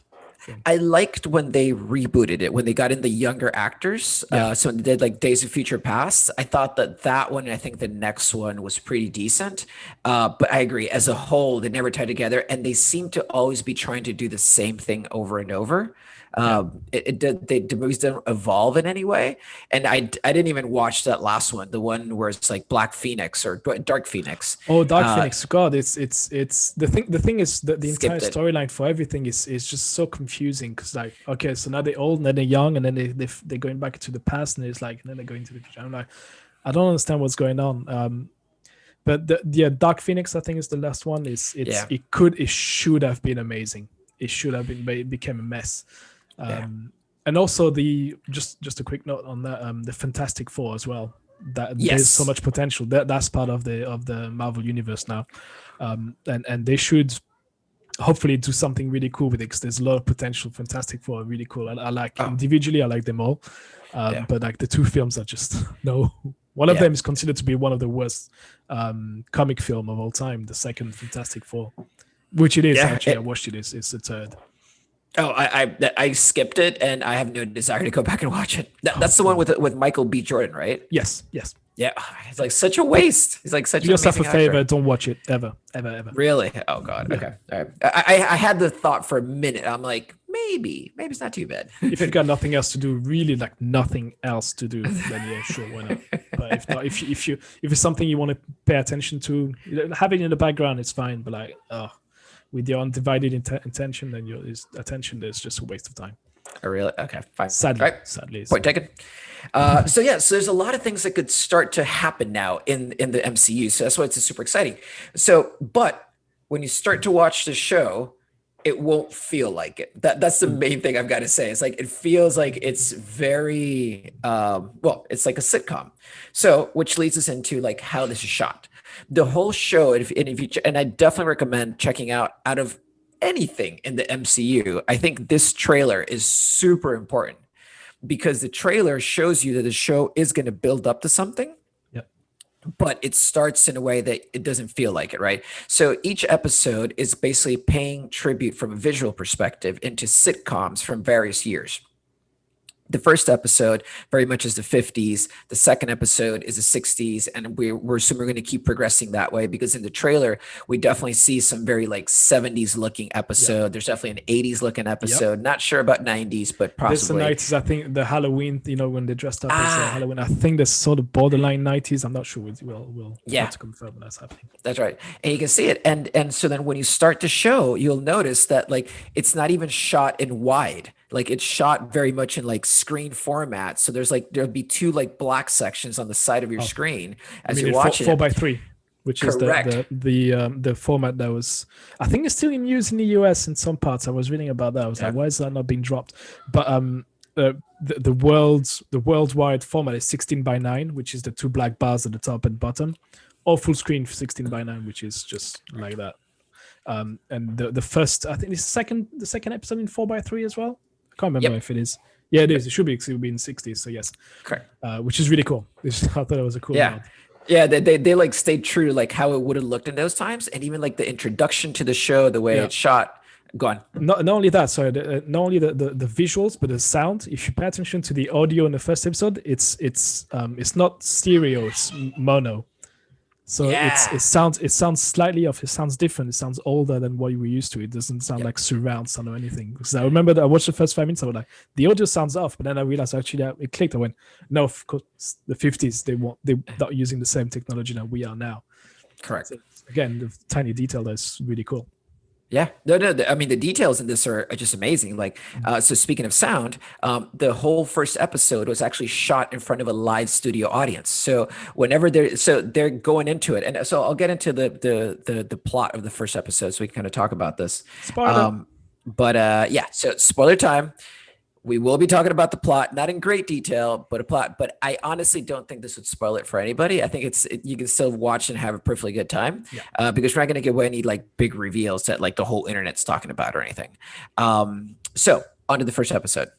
I liked when they rebooted it, when they got in the younger actors. So when they did like Days of Future Past, I thought that one, and I think the next one was pretty decent. But I agree, as a whole, they never tied together, and they seem to always be trying to do the same thing over and over. The movies didn't evolve in any way, and I didn't even watch that last one, the one where it's like Black Phoenix or Dark Phoenix. Oh, Dark Phoenix! God, it's the thing. The thing is that the entire Skipped it. storyline for everything is just so confusing, because like, okay, so now they're old and then they're young, and then they're going back to the past, and it's like, and then they're going to the future. I'm like, I don't understand what's going on. But Dark Phoenix, I think, is the last one. It should have been amazing. It should have been, but it became a mess. And also just a quick note on that, the Fantastic Four as well. That there's so much potential. That's part of the Marvel universe now, and they should hopefully do something really cool with it, because there's a lot of potential. Fantastic Four are really cool. I like individually, I like them all, but like the two films are just no. One of them is considered to be one of the worst comic film of all time. The second Fantastic Four, which it is actually. I watched it. It's the third. Oh, I skipped it, and I have no desire to go back and watch it. That's the one with Michael B. Jordan, right? Yes. Yeah, it's like such a waste. He's like such. Do yourself a favor. Don't watch it ever. Really? Oh God. Okay. All right. I had the thought for a minute. I'm like, maybe it's not too bad. If you've got nothing else to do, really like nothing else to do, then yeah, sure, why not? But if not, if it's something you want to pay attention to, have it in the background, it's fine. But like, with your undivided attention, then your attention, there's just a waste of time. Oh, really? Okay, fine. Sadly. Point taken. So there's a lot of things that could start to happen now in the MCU. So that's why it's super exciting. So, but when you start to watch the show, it won't feel like it. That's the main thing I've got to say. It's like, it feels like it's very, it's like a sitcom. So, which leads us into like how this is shot. The whole show, and I definitely recommend checking out of anything in the MCU, I think this trailer is super important, because the trailer shows you that the show is going to build up to something. But it starts in a way that it doesn't feel like it, right? So each episode is basically paying tribute from a visual perspective into sitcoms from various years. The first episode very much is the 50s. The second episode is the 60s. And we're assuming we're going to keep progressing that way, because in the trailer, we definitely see some very like 70s looking episode. There's definitely an 80s looking episode. Not sure about 90s, but possibly. There's the 90s, I think the Halloween, when they dressed up as Halloween, I think there's sort of borderline 90s. I'm not sure. We'll have to confirm when that's happening. That's right. And you can see it. And so then when you start to show, you'll notice that like, it's not even shot in wide. Like it's shot very much in like screen format. So there'll be two like black sections on the side of your screen as you're watching. 4:3, which is the format that was, I think it's still in use in the US in some parts. I was reading about that. I was like, why is that not being dropped? But the worldwide format is 16:9, which is the two black bars at the top and bottom, or full screen 16:9, which is just like that. And the first, I think the second episode in 4:3 as well. I can't remember if it is. Yeah, it is. It should be, because it will be in 60s. So yes, correct. Which is really cool. I thought it was a cool. Nod. Yeah, they like stayed true to like how it would have looked in those times, and even like the introduction to the show, the way it's shot. Go on. Not only that, sorry, not only the visuals, but the sound. If you pay attention to the audio in the first episode, it's not stereo, it's mono. So it sounds slightly off. It sounds different. It sounds older than what we were used to. It doesn't sound like surround sound or anything. Because I remember that I watched the first 5 minutes. I was like, the audio sounds off, but then I realized actually that it clicked. I went, no, of course, the 50s they're not using the same technology that we are now. Correct. So, again, the tiny detail that's really cool. Yeah, no. I mean, the details in this are just amazing. Like, so speaking of sound, the whole first episode was actually shot in front of a live studio audience. So whenever they're going into it, and so I'll get into the plot of the first episode, so we can kind of talk about this. Spoiler. So spoiler time. We will be talking about the plot, not in great detail, but a plot. But I honestly don't think this would spoil it for anybody. I think you can still watch and have a perfectly good time, because we're not going to give away any like big reveals that like the whole internet's talking about or anything. So on to the first episode.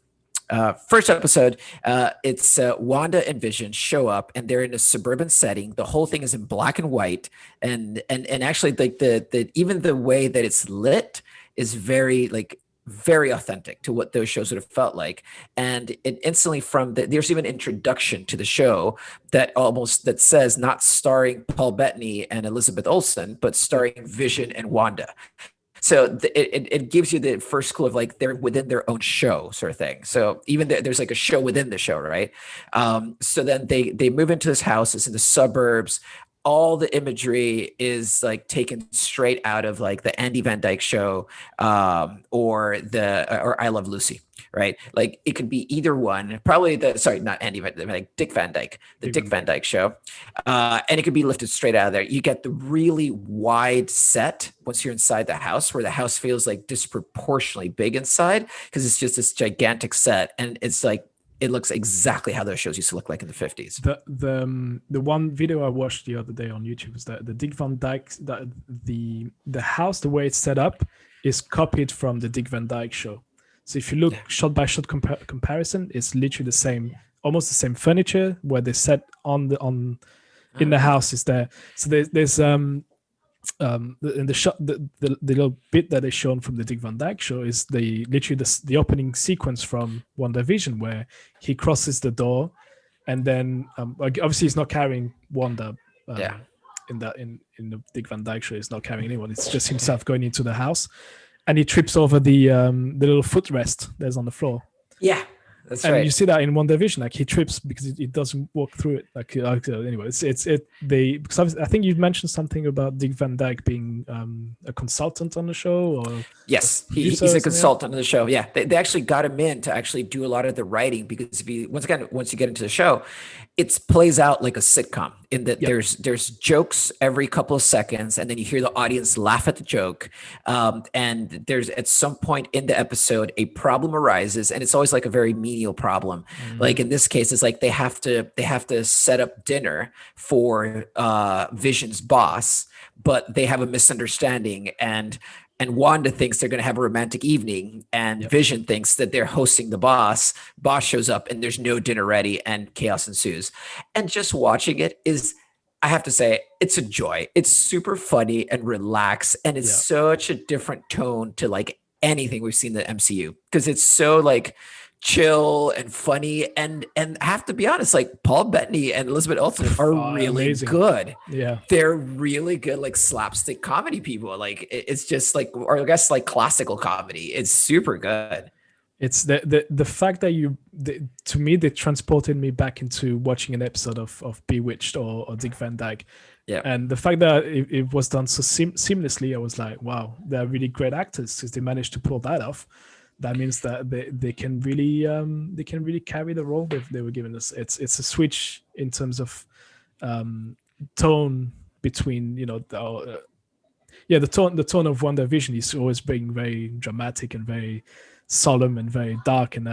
It's Wanda and Vision show up, and they're in a suburban setting. The whole thing is in black and white, and actually like the even the way that it's lit is very like very authentic to what those shows would have felt like. And it instantly there's even an introduction to the show that says not starring Paul Bettany and Elizabeth Olsen, but starring Vision and Wanda. So it gives you the first clue of like they're within their own show sort of thing. So even there's like a show within the show, right? So then they move into this house. It's in the suburbs. All the imagery is like taken straight out of like the Andy Van Dyke Show, or I Love Lucy, right? Like it could be either one. Probably not Andy Van Dyke, like Dick Van Dyke, Dick Van Dyke Show, and it could be lifted straight out of there. You get the really wide set once you're inside the house, where the house feels like disproportionately big inside because it's just this gigantic set, and it's like. It looks exactly how those shows used to look like in the 50s. The one video I watched the other day on YouTube is that the Dick Van Dyke, the house, the way it's set up is copied from the Dick Van Dyke Show. So if you look shot by shot comparison, it's literally the same, almost the same furniture where they set in the house is there. So there's in the shot, the little bit that is shown from the Dick Van Dyke Show is literally the opening sequence from WandaVision, where he crosses the door, and then obviously he's not carrying Wanda. In the Dick Van Dyke Show, he's not carrying anyone. It's just himself going into the house, and he trips over the little footrest that's on the floor. Yeah. That's and right. You see that in WandaVision, like he trips because it doesn't walk through it. Anyway, because I think you mentioned something about Dick Van Dyke being a consultant on the show, or yes, he's a consultant on the show. Yeah, they actually got him in to actually do a lot of the writing, because once you get into the show, it plays out like a sitcom in that there's jokes every couple of seconds, and then you hear the audience laugh at the joke, and there's at some point in the episode a problem arises, and it's always like a very menial problem. Like in this case, it's like they have to set up dinner for Vision's boss, but they have a misunderstanding, and Wanda thinks they're going to have a romantic evening, and Vision thinks that they're hosting the boss. Boss shows up and there's no dinner ready, and chaos ensues. And just watching it is, I have to say, it's a joy. It's super funny and relaxed, and it's such a different tone to like anything we've seen in the MCU, because it's so like chill and funny, and I have to be honest, like Paul Bettany and Elizabeth Olsen are really amazing. Good. Yeah, they're really good, like slapstick comedy people. Like it's just like, or I guess like classical comedy. It's super good. It's the fact that to me, they transported me back into watching an episode of Bewitched or Dick Van Dyke. Yeah, and the fact that it was done so seamlessly, I was like, wow, they're really great actors because they managed to pull that off. That means that they can really carry the role they were given us. It's a switch in terms of tone between the tone of WandaVision is always being very dramatic and very solemn and very dark, and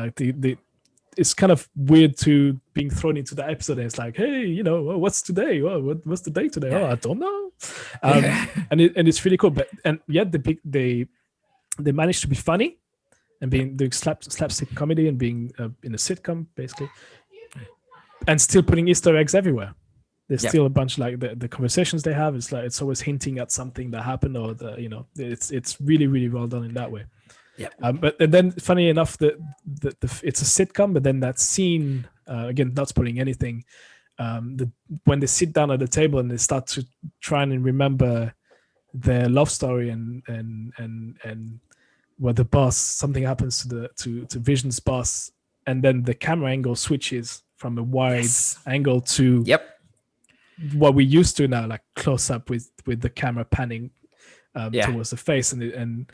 it's kind of weird to being thrown into the episode. And it's like, hey, what's today? What's the day today? Oh, I don't know. And it's really cool. But they managed to be funny and doing slapstick comedy and being in a sitcom basically, and still putting Easter eggs everywhere. There's still a bunch, like the conversations they have. It's like it's always hinting at something that happened, or it's really, really well done in that way. Yeah. But then, funny enough, it's a sitcom, but then that scene, again, not spoiling anything, when they sit down at the table and they start to try and remember their love story, and where the boss, something happens to Vision's boss, and then the camera angle switches from a wide angle to what we used to now, like close up with the camera panning towards the face, and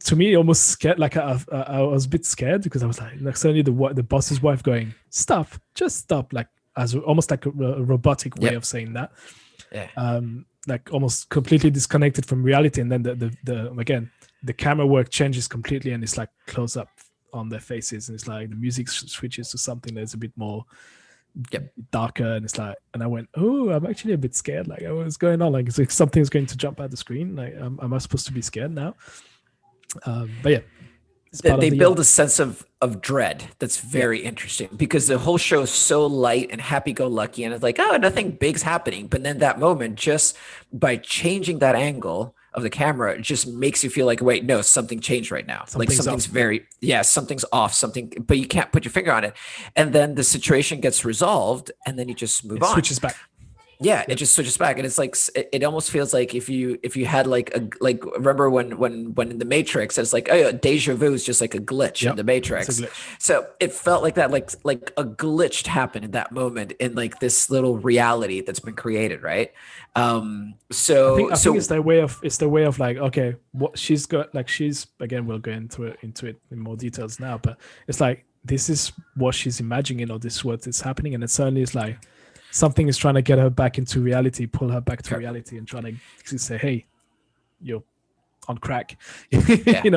to me, almost scared. Like I was a bit scared because I was like suddenly the boss's wife going, "Stop, just stop!" Like as almost like a robotic way of saying that. Yeah. Like almost completely disconnected from reality, and then the camera work changes completely, and it's like close up on their faces, and it's like the music switches to something that's a bit more darker, and it's like, and I went, oh, I'm actually a bit scared. Like, what's going on? Like, it's like something's going to jump out the screen. Like, am I supposed to be scared now? But yeah, they build a sense of dread that's very interesting, because the whole show is so light and happy-go-lucky, and it's like, oh, nothing big's happening. But then that moment, just by changing that angle, of the camera, it just makes you feel like, wait, no, something changed right now. Something's something's off, but you can't put your finger on it. And then the situation gets resolved, and then you just move on. Switches back. Yeah, it just switches back, and it's like it almost feels like if you had like remember when in the Matrix it's like, oh, deja vu is just like a glitch in the Matrix. So it felt like that, like a glitch happened in that moment in like this little reality that's been created, right? So I think it's the way of like, okay, what she's got, like she's, again, we'll go into it in more details now, but it's like this is what she's imagining, or this is what is happening, and it suddenly is like something is trying to get her back into reality, pull her back to reality, and trying to say, hey, you're on crack. Exactly.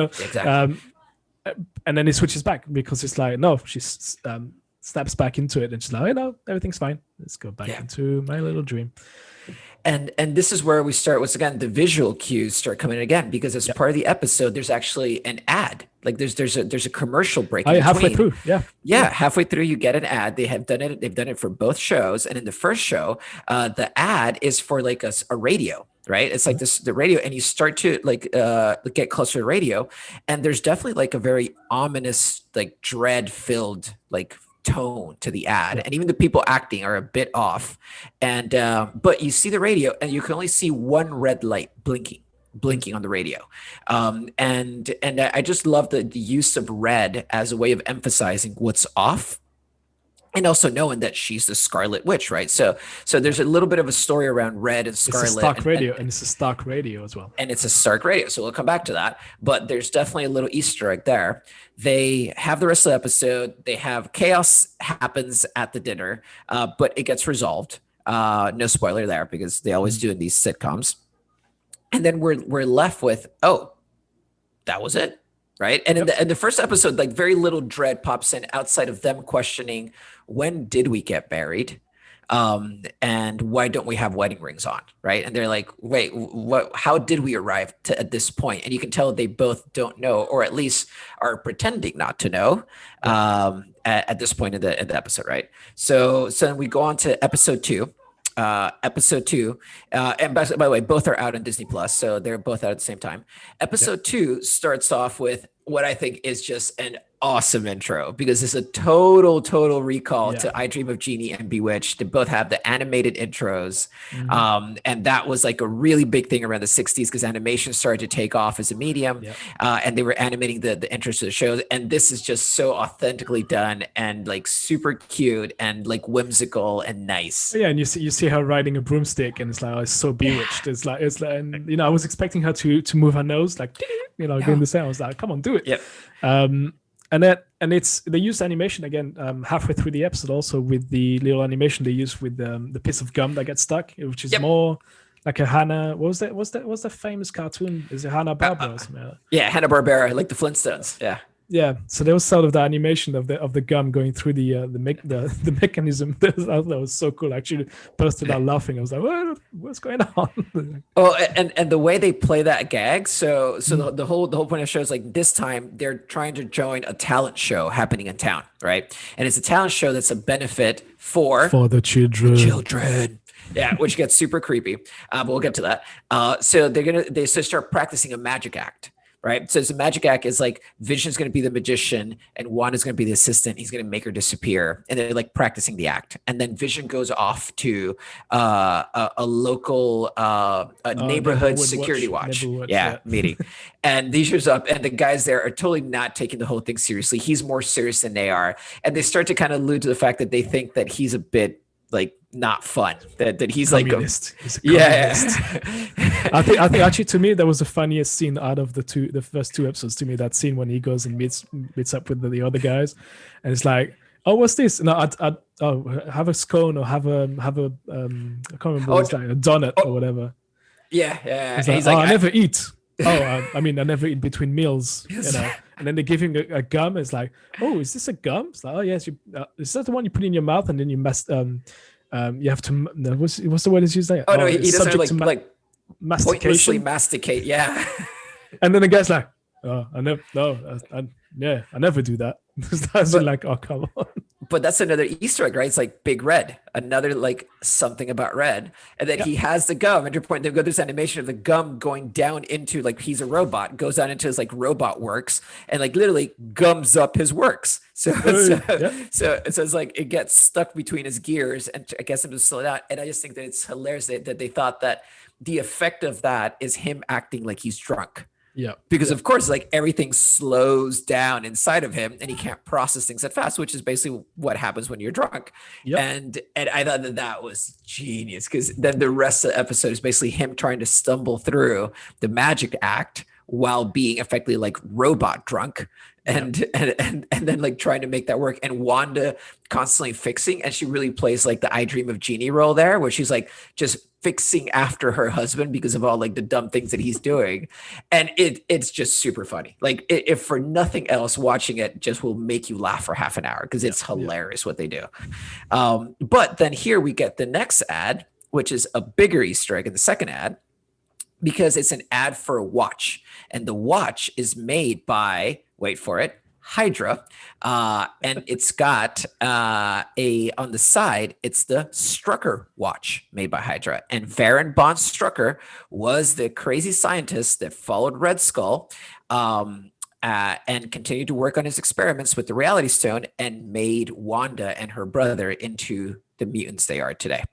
And then it switches back because it's like, no, she snaps back into it, and she's like, oh, no, everything's fine, let's go back into my little dream. And this is where we start, once again, the visual cues start coming in again, because as part of the episode, there's actually an ad. Like there's a commercial break. Halfway through, halfway through, you get an ad. They've done it for both shows. And in the first show, the ad is for like a radio, right? It's like the radio, and you start to like get closer to the radio, and there's definitely like a very ominous, like dread-filled, like tone to the ad, and even the people acting are a bit off, and but you see the radio, and you can only see one red light blinking on the radio, and I just love the use of red as a way of emphasizing what's off, and also knowing that she's the Scarlet Witch, right? So there's a little bit of a story around red and Scarlet. It's a Stark radio, and it's a Stark radio as well. And it's a Stark radio, so we'll come back to that. But there's definitely a little Easter egg there. They have the rest of the episode. They have chaos happens at the dinner, but it gets resolved. No spoiler there, because they always do in these sitcoms. And then we're left with, oh, that was it. Right. And in the first episode, like very little dread pops in outside of them questioning, when did we get married? And why don't we have wedding rings on? Right. And they're like, wait, how did we arrive at this point? And you can tell they both don't know, or at least are pretending not to know at this point in the episode. Right. So then we go on to episode 2. And by the way, both are out on Disney Plus, so they're both out at the same time. Episode 2 starts off with what I think is just an awesome intro, because it's a total recall to I Dream of Jeannie and Bewitched. They both have the animated intros, and that was like a really big thing around the 60s, because animation started to take off as a medium, and they were animating the intros to the shows, and this is just so authentically done and like super cute and like whimsical and nice. And you see her riding a broomstick, and it's like, oh, it's so Bewitched. It's like, and I was expecting her to move her nose, like, doing the sound. I was like, come on, do it. And they use animation again halfway through the episode, also with the little animation they use with the piece of gum that gets stuck, which is more like a Hanna. What's that famous cartoon? Is it Hanna-Barbera or something like that? Hanna-Barbera, like the Flintstones. Yeah, so there was sort of the animation of the gum going through the mechanism. That was so cool. I actually bursted out laughing. I was like, what's going on? Oh, and the way they play that gag. So the whole point of the show is like, this time they're trying to join a talent show happening in town, right? And it's a talent show that's a benefit for the children. Yeah, which gets super creepy. But we'll get to that. So they start practicing a magic act. Right. So the magic act is like, Vision's going to be the magician and Wanda's going to be the assistant. He's going to make her disappear. And they're like practicing the act. And then Vision goes off to a local neighborhood security watch. Meeting. And he shows up, and the guys there are totally not taking the whole thing seriously. He's more serious than they are. And they start to kind of allude to the fact that they think that he's a bit like not fun, that he's communist. He's a communist. I think actually, to me, that was the funniest scene out of the first 2 episodes. To me, that scene when he goes and meets up with the other guys, and it's like, oh, what's this? No, I'd have a scone, or have a I can't remember what it's like, a donut or whatever. He's like, I never eat. I never eat between meals, And then they give him a gum. It's like, oh, is this a gum? It's like, oh yes, is that the one you put in your mouth, and then you must you have to. What's the word is used there? Oh no, he doesn't like mastication. Pointlessly masticate. Yeah. And then the guy's like, oh, I never do that. Like, oh, come on. but that's another Easter egg, right? It's like Big Red, another like something about red. And then he has the gum. And your point, they go through this animation of the gum going down into like he's a robot, goes down into his like robot works and like literally gums up his works. So it's like it gets stuck between his gears and I guess him to slow down. And I just think that it's hilarious that they thought that the effect of that is him acting like he's drunk. Yeah. Because of course, like everything slows down inside of him and he can't process things that fast, which is basically what happens when you're drunk. Yep. And I thought that was genius because then the rest of the episode is basically him trying to stumble through the magic act while being effectively like robot drunk and then like trying to make that work. And Wanda constantly fixing, and she really plays like the I Dream of Jeannie role there, where she's like just fixing after her husband because of all like the dumb things that he's doing. And it's just super funny. Like if for nothing else, watching it just will make you laugh for half an hour because it's hilarious what they do. But then here we get the next ad, which is a bigger Easter egg in the second ad, because it's an ad for a watch. And the watch is made by, wait for it, Hydra. And it's got on the side, it's the Strucker watch made by Hydra. And Baron von Strucker was the crazy scientist that followed Red Skull and continued to work on his experiments with the Reality Stone and made Wanda and her brother into the mutants they are today.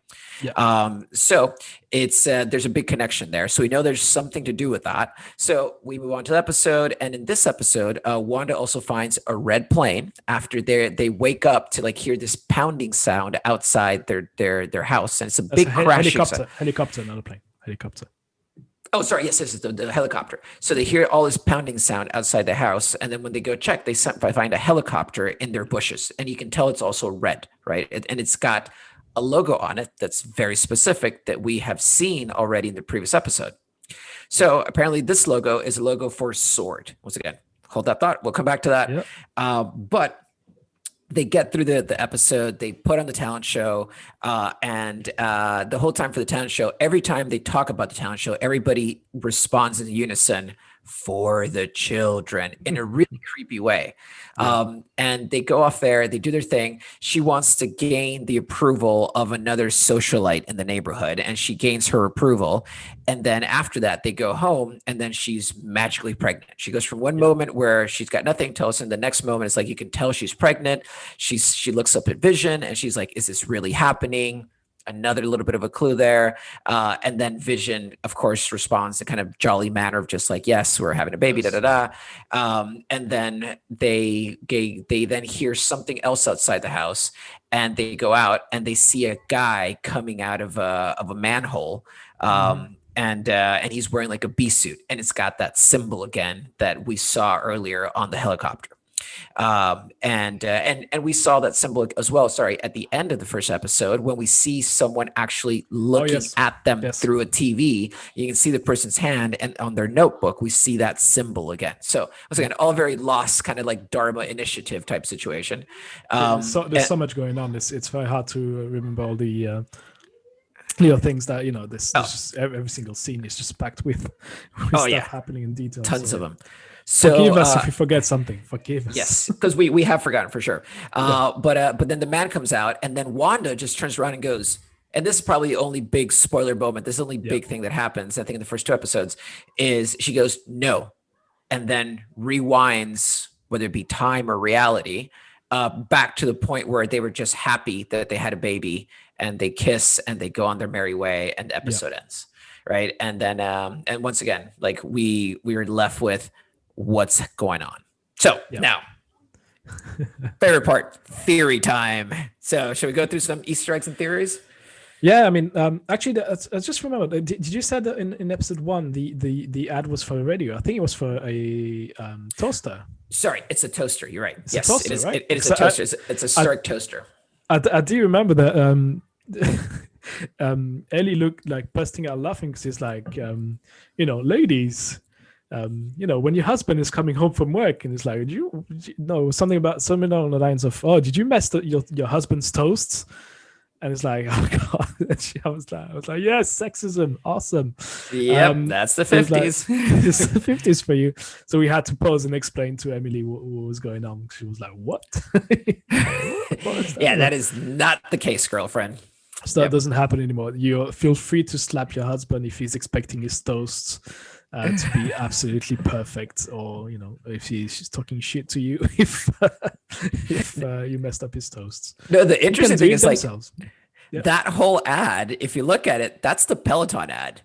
Yeah. So it's there's a big connection there. So we know there's something to do with that. So we move on to the episode, and in this episode, Wanda also finds a red plane after they wake up to like hear this pounding sound outside their house, and it's a big crashing sound. Helicopter, not a plane. Helicopter. Oh, sorry. Yes, this is the helicopter. So they hear all this pounding sound outside the house. And then when they go check, they find a helicopter in their bushes. And you can tell it's also red, right? And it's got a logo on it that's very specific that we have seen already in the previous episode. So apparently this logo is a logo for sword. Once again, hold that thought. We'll come back to that. Yep. But they get through the episode, they put on the talent show, and the whole time for the talent show, every time they talk about the talent show, everybody responds in unison, for the children, in a really creepy way. And they go off there, they do their thing. She wants to gain the approval of another socialite in the neighborhood, and she gains her approval. And then after that, they go home, and then she's magically pregnant. She goes from one moment where she's got nothing to us, and the next moment it's like you can tell she's pregnant. She looks up at Vision, and she's like, "Is this really happening?" Another little bit of a clue there. And then Vision, of course, responds in kind of jolly manner of just like, yes, we're having a baby, and then they then hear something else outside the house, and they go out and they see a guy coming out of a manhole. And he's wearing like a bee suit, and it's got that symbol again that we saw earlier on the helicopter. And we saw that symbol as well. Sorry, at the end of the first episode, when we see someone actually looking at them through a TV, you can see the person's hand, and on their notebook, we see that symbol again. So once again, all very lost, kind of like Dharma Initiative type situation. There's so much going on. It's very hard to remember all the little things that this just, every single scene is just packed with stuff happening in detail. Tons of them. So, forgive us if we forget something. Forgive us. Yes, because we have forgotten for sure. But then the man comes out, and then Wanda just turns around and goes, and this is probably the only big spoiler moment. This is the only big thing that happens, I think, in the first two episodes, is she goes, no, and then rewinds, whether it be time or reality, back to the point where they were just happy that they had a baby, and they kiss, and they go on their merry way, and the episode ends, right? And then, and once again, like we were left with, what's going on. So now, favorite part, theory time. So should we go through some Easter eggs and theories? Yeah, I mean, actually, I just remembered. Did you say that in episode 1, the ad was for a radio? I think it was for a toaster. Sorry, it's a toaster. You're right. It's a toaster, it is. Right? It is a toaster. It's a Stark toaster. I do remember that. Ellie looked like bursting out laughing because he's like, ladies. When your husband is coming home from work and it's like, something along the lines of, oh, did you mess your husband's toasts? And it's like, oh god, I was like, yes, sexism, awesome. Yep, that's the so it's like, 50s. it's the 50s for you. So we had to pause and explain to Emily what was going on. She was like, what? Yeah, that is not the case, girlfriend. So that doesn't happen anymore. You feel free to slap your husband if he's expecting his toasts to be absolutely perfect, or if she's talking shit to you if you messed up his toasts. No, the interesting thing is like that whole ad. If you look at it, that's the Peloton ad.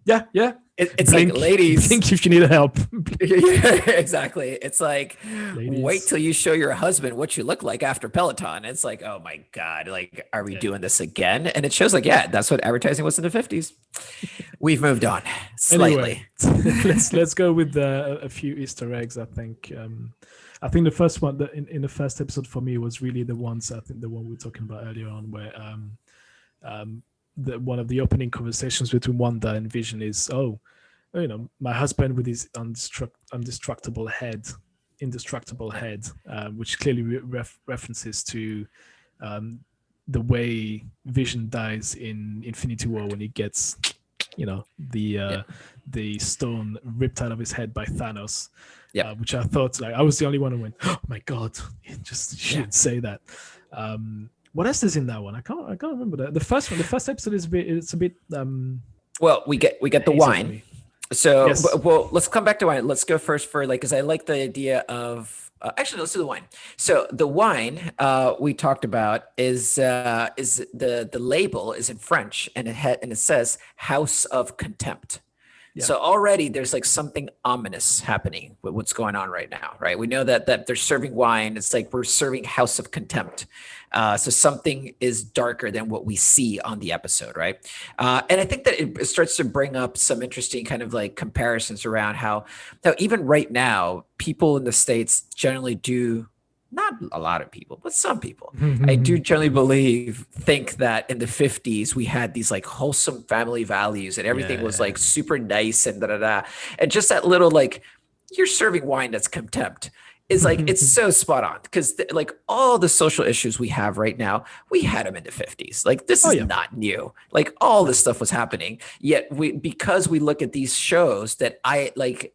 Yeah. It's blink, like, ladies, think if you need help. Yeah, exactly. It's like, ladies, wait till you show your husband what you look like after Peloton. It's like, oh my God, like, are we doing this again? And it shows like, yeah, that's what advertising was in the 50s. We've moved on slightly. Anyway, let's go with a few Easter eggs. I think the first one in the first episode for me was really the one we were talking about earlier on, where one of the opening conversations between Wanda and Vision is, my husband with his indestructible head, which clearly references to the way Vision dies in Infinity War when he gets, the stone ripped out of his head by Thanos. Yeah, which I thought, like, I was the only one who went, oh my God, you shouldn't say that. What else is in that one? I can't remember that. The first episode is a bit. Well, we get the wine. So, yes. Well, let's come back to wine. Let's go first for because I like the idea of. Actually, let's do the wine. So the wine we talked about is the label is in French, and it says House of Contempt. Yeah. So already there's like something ominous happening with what's going on right now, right? We know that they're serving wine. It's like we're serving House of Contempt. So something is darker than what we see on the episode, right? And I think that it starts to bring up some interesting kind of like comparisons around how even right now, people in the States generally do, not a lot of people, but some people, I do generally think that in the 50s, we had these like wholesome family values and everything was like super nice and And just that little, like, you're serving wine that's contempt is like, it's so spot on because like all the social issues we have right now, we had them in the 50s. Like this is not new. Like all this stuff was happening. Yet because we look at these shows that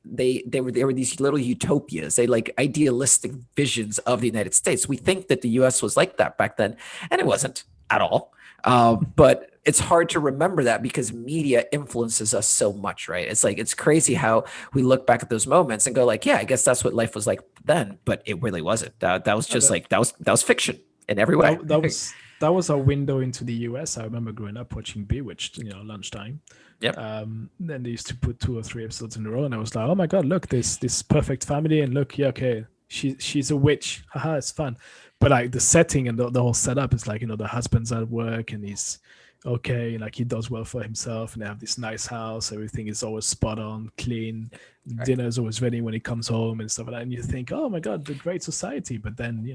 they were these little utopias, they like idealistic visions of the United States. We think that the US was like that back then, and it wasn't at all. But it's hard to remember that because media influences us so much, right? It's like, it's crazy how we look back at those moments and go like, yeah, I guess that's what life was like then, but it really wasn't. That was just like, that was fiction in every way. That was our window into the US. I remember growing up watching Bewitched, lunchtime. Yep. Then they used to put 2 or 3 episodes in a row, and I was like, oh my God, look, this perfect family, and look, yeah, okay, she's a witch. Haha, it's fun. But like the setting and the whole setup is like, the husband's at work and he's okay, like he does well for himself, and they have this nice house. Everything is always spot on, clean. Right. Dinner is always ready when he comes home and stuff like that. And you think, oh my God, the great society. But then,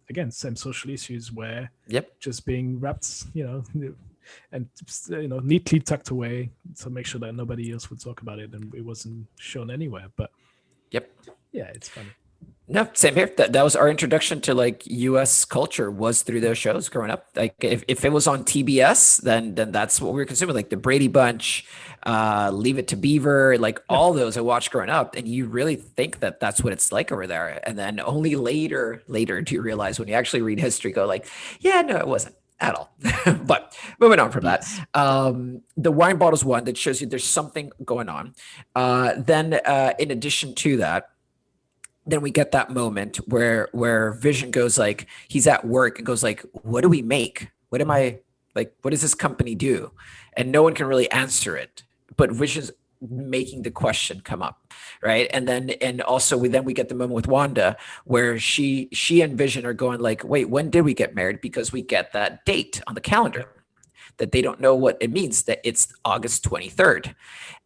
again, same social issues where just being wrapped, and neatly tucked away to make sure that nobody else would talk about it, and it wasn't shown anywhere. But yeah, it's funny. No, same here. That was our introduction to like U.S. culture was through those shows growing up. Like if it was on TBS, then that's what we were consuming. Like the Brady Bunch, Leave It to Beaver, like all those I watched growing up. And you really think that that's what it's like over there. And then only later do you realize when you actually read history, go like, yeah, no, it wasn't at all. But moving on from that, the wine bottle's one that shows you there's something going on. Then in addition to that, then we get that moment where Vision goes like, he's at work and goes like, what do we make? What am I like? What does this company do? And no one can really answer it, but Vision's making the question come up. Right. And also we get the moment with Wanda where she and Vision are going like, wait, when did we get married? Because we get that date on the calendar that they don't know what it means, that it's August 23rd.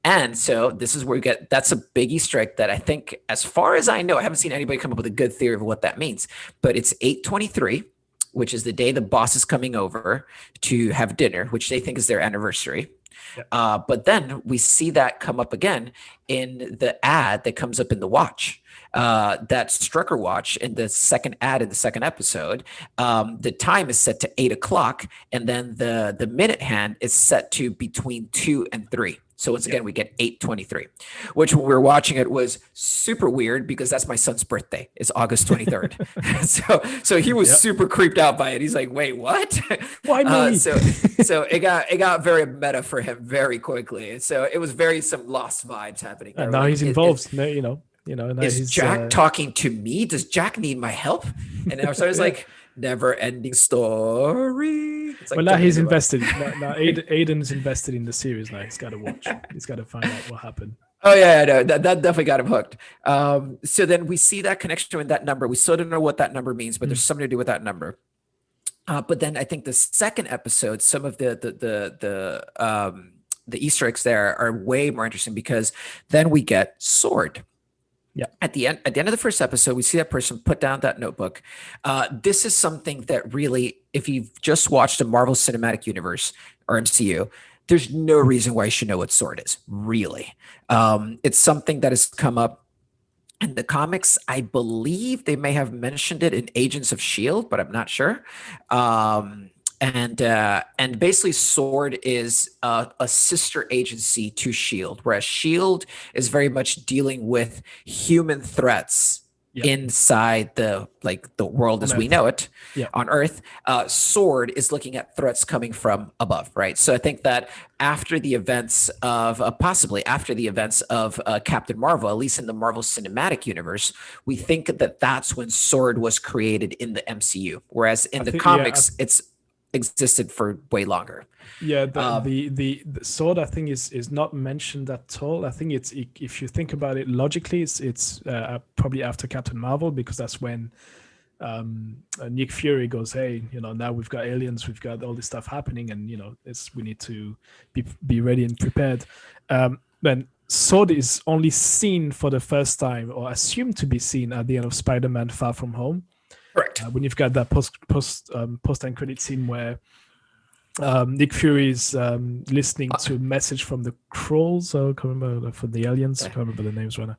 And so this is where that's a big Easter egg that I think, as far as I know, I haven't seen anybody come up with a good theory of what that means, but it's 8/23, which is the day the boss is coming over to have dinner, which they think is their anniversary. Yep. But then we see that come up again in the ad that comes up in the watch, that Strucker watch in the second ad in the second episode, the time is set to 8 o'clock, and then the minute hand is set to between 2 and 3. So once again, we get 8:23, which when we were watching it was super weird because that's my son's birthday. It's August 23rd. so he was super creeped out by it. He's like, wait, what? Why me? So it got very meta for him very quickly. And so it was some Lost vibes happening. And now he's involved. Now is Jack talking to me? Does Jack need my help? And I was like, never ending story. Like, well, now he's invested. Now Aiden's invested in the series. Now he's got to watch. He's got to find out what happened. Oh yeah, no, that definitely got him hooked. So then we see that connection with that number. We still don't know what that number means, but there's something to do with that number. But then I think the second episode, some of the Easter eggs there are way more interesting because then we get Sword. Yeah. At the end of the first episode, we see that person put down that notebook. This is something that really, if you've just watched the Marvel Cinematic Universe or MCU, there's no reason why you should know what Sword is, really. It's something that has come up in the comics. I believe they may have mentioned it in Agents of S.H.I.E.L.D., but I'm not sure. And basically Sword is a sister agency to S.H.I.E.L.D., whereas S.H.I.E.L.D. is very much dealing with human threats inside the world as we know it on Earth. Sword is looking at threats coming from above, right? So I think that after the events of Captain Marvel, at least in the Marvel Cinematic Universe, we think that that's when Sword was created in the MCU, whereas in the comics it's existed for way longer. The Sword, I think, is not mentioned at all. I think it's, if you think about it logically, it's probably after Captain Marvel, because that's when Nick Fury goes, hey, now we've got aliens, we've got all this stuff happening, and we need to be ready and prepared. Then Sword is only seen for the first time, or assumed to be seen, at the end of Spider-Man: Far From Home. Correct. When you've got that post-end credit scene where Nick Fury is listening to a message from the Krulls, I can't remember, for the aliens, I can't remember the names right now.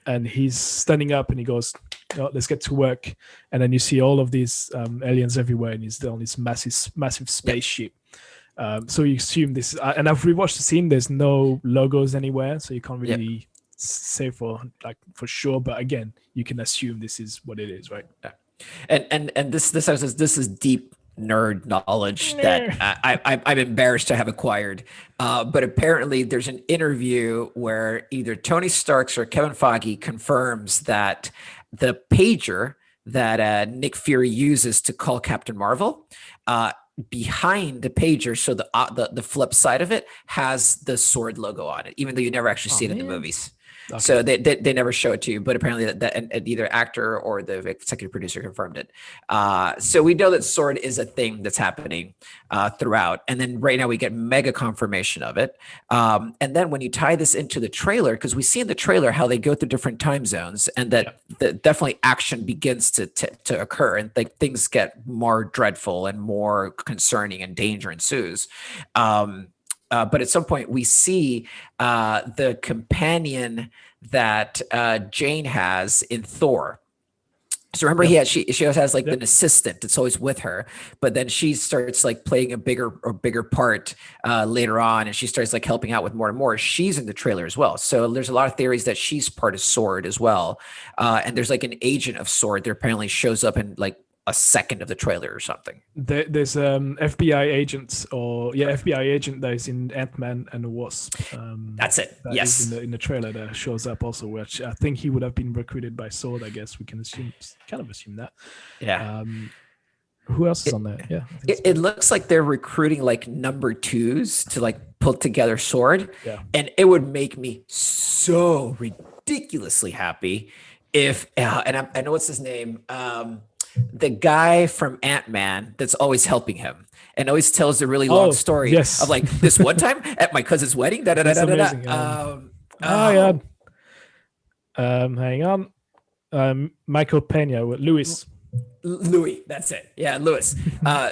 And he's standing up and he goes, let's get to work. And then you see all of these aliens everywhere, and he's on this massive spaceship. So you assume this is, and I've rewatched the scene, there's no logos anywhere, so you can't really say for sure, but again, you can assume this is what it is, right? And this is deep nerd knowledge that I'm embarrassed to have acquired. But apparently there's an interview where either Tony Stark or Kevin Feige confirms that the pager that Nick Fury uses to call Captain Marvel, behind the pager, so the flip side of it has the Sword logo on it, even though you never actually see it in the movies. Okay. So they never show it to you, but apparently that either actor or the executive producer confirmed it. So we know that Sword is a thing that's happening throughout. And then right now we get mega confirmation of it. And then when you tie this into the trailer, because we see in the trailer how they go through different time zones, and that definitely action begins to occur, and things get more dreadful and more concerning, and danger ensues. But at some point we see the companion that Jane has in Thor. So remember, she always has an assistant that's always with her, but then she starts playing a bigger part later on, and she starts helping out with more and more. She's in the trailer as well. So there's a lot of theories that she's part of Sword as well. And there's an agent of Sword that apparently shows up in a second of the trailer or something. There's FBI agent FBI agent that is in Ant-Man and the Wasp. That's it. Yes. In the trailer that shows up also, which I think he would have been recruited by Sword. I guess we can assume that. Yeah. Who else is on that? Yeah. It looks like they're recruiting number twos to put together Sword. Yeah. And it would make me so ridiculously happy if and I know what's his name. The guy from Ant-Man that's always helping him and always tells a really long story of this one time at my cousin's wedding. Hang on. Michael Pena with Lewis. Louis, that's it. Yeah, Lewis.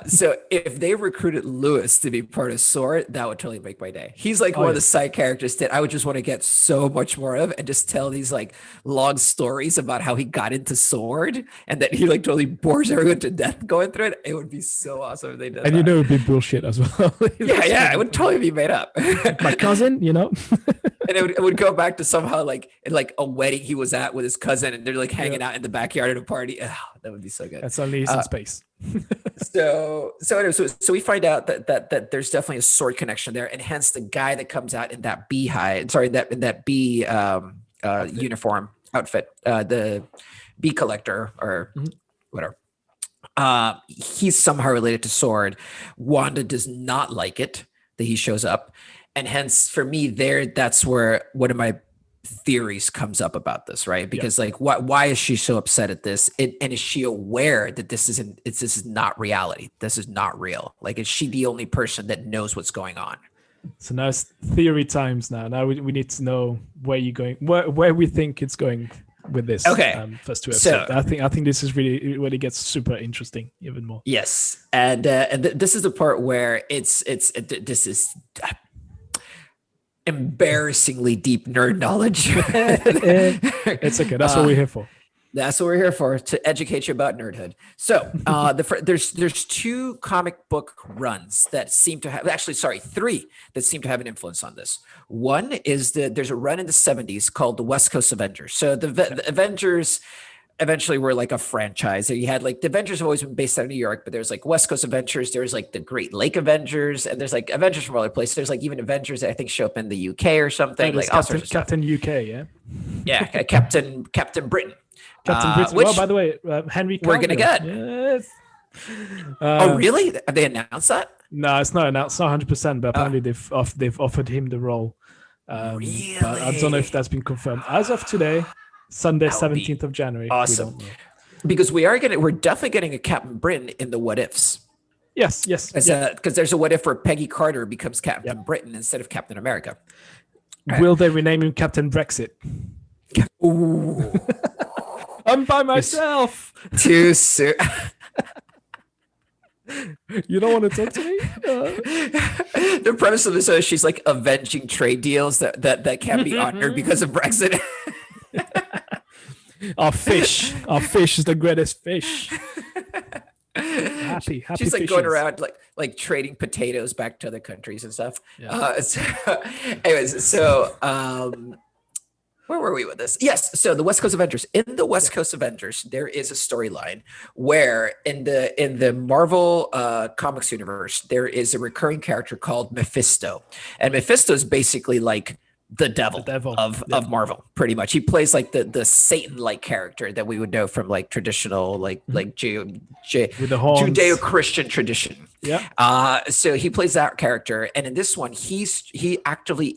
So if they recruited Lewis to be part of Sword, that would totally make my day. He's like one of the side characters that I would just want to get so much more of and just tell these like long stories about how he got into Sword and that he like totally bores everyone to death going through it. It would be so awesome if they did and that. It would be bullshit as well. Yeah, it would totally be made up. My cousin, And it would go back to somehow like in like a wedding he was at with his cousin and they're like hanging out in the backyard at a party. Oh, that would be so good. That's only in space. So we find out that there's definitely a sword connection there, and hence the guy that comes out in that bee uniform outfit, the bee collector or whatever. He's somehow related to Sword. Wanda does not like it that he shows up, and hence for me that's where one of my theories comes up about this, right? Because like why is she so upset at this, and is she aware that this is not reality, this is not real? Like, is she the only person that knows what's going on? So now it's theory times. Now we need to know where you're going, where we think it's going with this. First two episodes. So, I think this is really when it gets super interesting even more. Yes, and this is the part where this is embarrassingly deep nerd knowledge. It's okay. That's what we're here for. That's what we're here for, to educate you about nerdhood. So there's two comic book runs that seem to have, three that seem to have an influence on this. One is there's a run in the 70s called the West Coast Avengers. So the Avengers eventually were like a franchise. So you had like the Avengers have always been based out of New York, but there's like West Coast Avengers, there's like the Great Lake Avengers, and there's like Avengers from other places. There's like even Avengers that I think show up in the UK or something. Like Captain UK, yeah. Yeah, Captain Britain. Captain Britain. Which, by the way, Henry Cavill. We're gonna get. Yes. Oh, really? Have they announced that? No, it's not announced. Not 100%, but apparently they've offered him the role. Really? But I don't know if that's been confirmed as of today, Sunday, 17th of January. Awesome. Because we're definitely getting a Captain Britain in the what ifs. Yes. Because there's a what if where Peggy Carter becomes Captain Britain instead of Captain America. Will they rename him Captain Brexit? Ooh. I'm by myself. Too soon. You don't want to talk to me? The premise of this is she's like avenging trade deals that can't be honored because of Brexit. Our fish is the greatest fish. Happy. She's like fishes. going around like trading potatoes back to other countries and stuff. Yeah. Where were we with this? Yes. So the West Coast Avengers. In the West Coast Avengers, there is a storyline where in the Marvel comics universe, there is a recurring character called Mephisto. And Mephisto is basically like the devil of Marvel, pretty much. He plays like the Satan-like character that we would know from like traditional like Judeo-Christian tradition. Yeah. So he plays that character, and in this one, he actively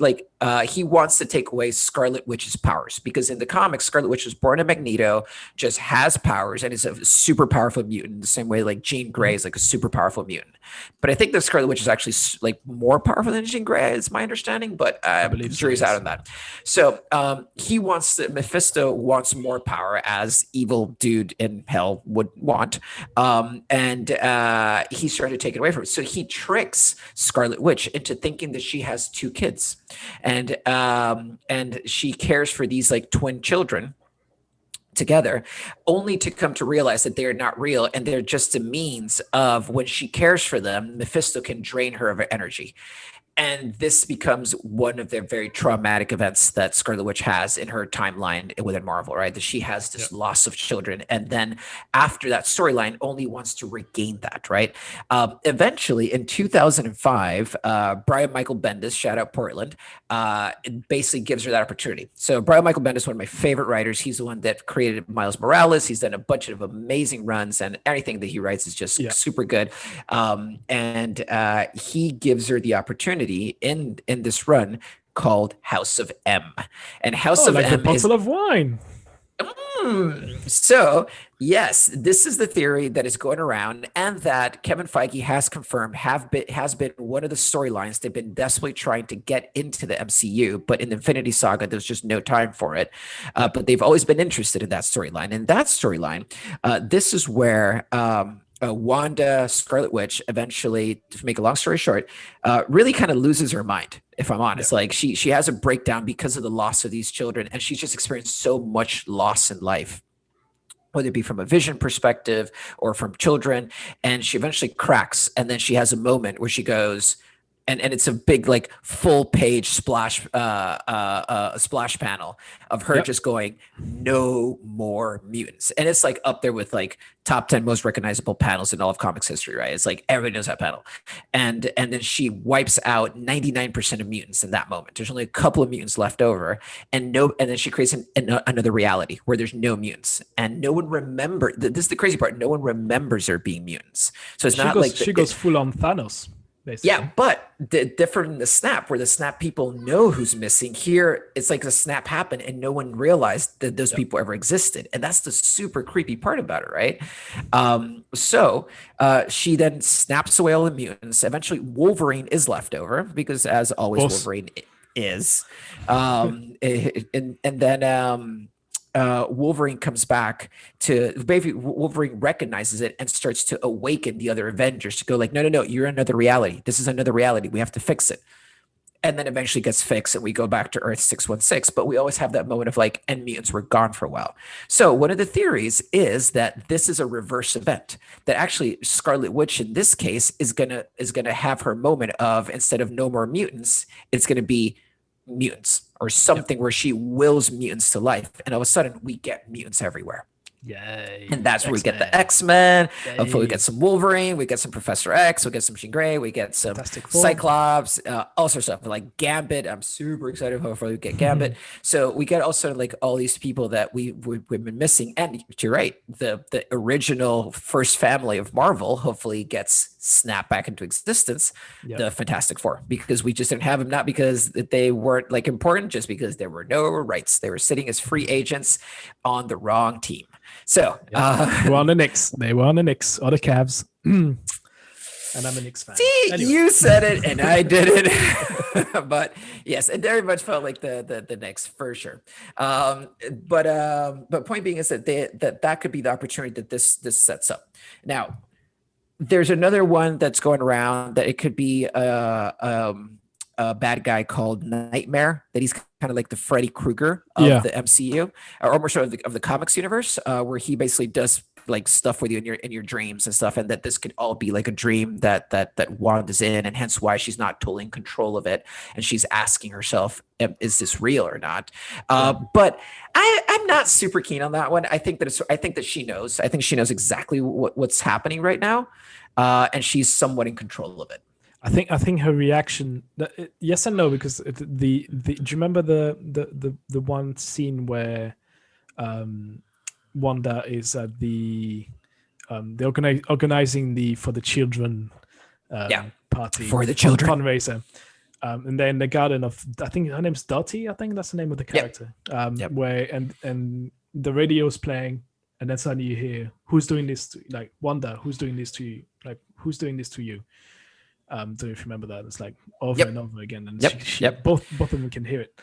he wants to take away Scarlet Witch's powers, because in the comics, Scarlet Witch was born in Magneto, just has powers, and is a super powerful mutant, the same way like Jean Grey is like a super powerful mutant. But I think the Scarlet Witch is actually like more powerful than Jean Grey, is my understanding. But I believe jury's out on that. So Mephisto wants more power, as evil dude in hell would want, and he's trying to take it away from her. So he tricks Scarlet Witch into thinking that she has two kids, and she cares for these like twin children together, only to come to realize that they are not real, and they're just a means of, when she cares for them, Mephisto can drain her of her energy. And this becomes one of the very traumatic events that Scarlet Witch has in her timeline within Marvel, right? That she has this loss of children. And then after that storyline, only wants to regain that, right? Eventually, in 2005, Brian Michael Bendis, shout out Portland, basically gives her that opportunity. So Brian Michael Bendis, one of my favorite writers. He's the one that created Miles Morales. He's done a bunch of amazing runs, and anything that he writes is just super good. And he gives her the opportunity in this run called House of M, and House of like M a bottle of wine. So, yes, this is the theory that is going around, and that Kevin Feige has confirmed has been one of the storylines they've been desperately trying to get into the MCU, but in the Infinity Saga, there's just no time for it. But they've always been interested in that storyline. And that storyline, this is where Wanda, Scarlet Witch, eventually, to make a long story short, really kind of loses her mind. If I'm honest, like she has a breakdown because of the loss of these children, and she's just experienced so much loss in life, whether it be from a vision perspective or from children. And she eventually cracks, and then she has a moment where she goes, and it's a big like full page splash splash panel of her just going, no more mutants. And it's like up there with like top 10 most recognizable panels in all of comics history, right? It's like everybody knows that panel. And then she wipes out 99% of mutants in that moment. There's only a couple of mutants left over, and then she creates another reality where there's no mutants, and no one this is the crazy part, no one remembers there being mutants. So it's she goes full on Thanos. Basically. Yeah, but different in the snap, where the snap people know who's missing. Here, it's like the snap happened and no one realized that those people ever existed. And that's the super creepy part about it, right? So she then snaps away all the mutants. Eventually, Wolverine is left over because, as always, Wolverine is. And then Wolverine comes back to basically Wolverine recognizes it and starts to awaken the other Avengers to go like, no, you're another reality. This is another reality. We have to fix it. And then eventually gets fixed and we go back to Earth 616. But we always have that moment of like, and mutants were gone for a while. So one of the theories is that this is a reverse event, that actually Scarlet Witch in this case is gonna have her moment of, instead of no more mutants, it's gonna be mutants or something where she wills mutants to life, and all of a sudden we get mutants everywhere. Yay. And that's where we get the X-Men. Hopefully we get some Wolverine, we get some Professor X, we get some Jean Grey, we get some Cyclops, all sorts of stuff like Gambit. I'm super excited. Hopefully we get Gambit. So we get also like all these people that we've been missing. And you're right, the original first family of Marvel hopefully gets snapped back into existence, the Fantastic Four, because we just didn't have them, not because they weren't like important, just because there were no rights. They were sitting as free agents on the wrong team. So they were on the Knicks. They were on the Knicks or the Cavs. And I'm a Knicks fan. See, anyway. You said it and I did it. But yes, it very much felt like the Knicks for sure. But point being is that that could be the opportunity that this sets up. Now, there's another one that's going around that it could be a bad guy called Nightmare, that he's kind of like the Freddy Krueger of the MCU, or more so of the comics universe, where he basically does like stuff with you in your dreams and stuff, and that this could all be like a dream that Wanda's in, and hence why she's not totally in control of it, and she's asking herself, is this real or not? But I'm not super keen on that one. I think that she knows. I think she knows exactly what's happening right now, and she's somewhat in control of it. I think her reaction, yes and no, because do you remember the one scene where Wanda is at the organizing for the children party for the children fundraiser, and then the garden of, I think her name's Dottie, I think that's the name of the character, where and the radio's playing, and then suddenly you hear, who's doing this to, like, Wanda, who's doing this to you, like, who's doing this to you? Don't you remember that? It's like over and over again, and both of them can hear it.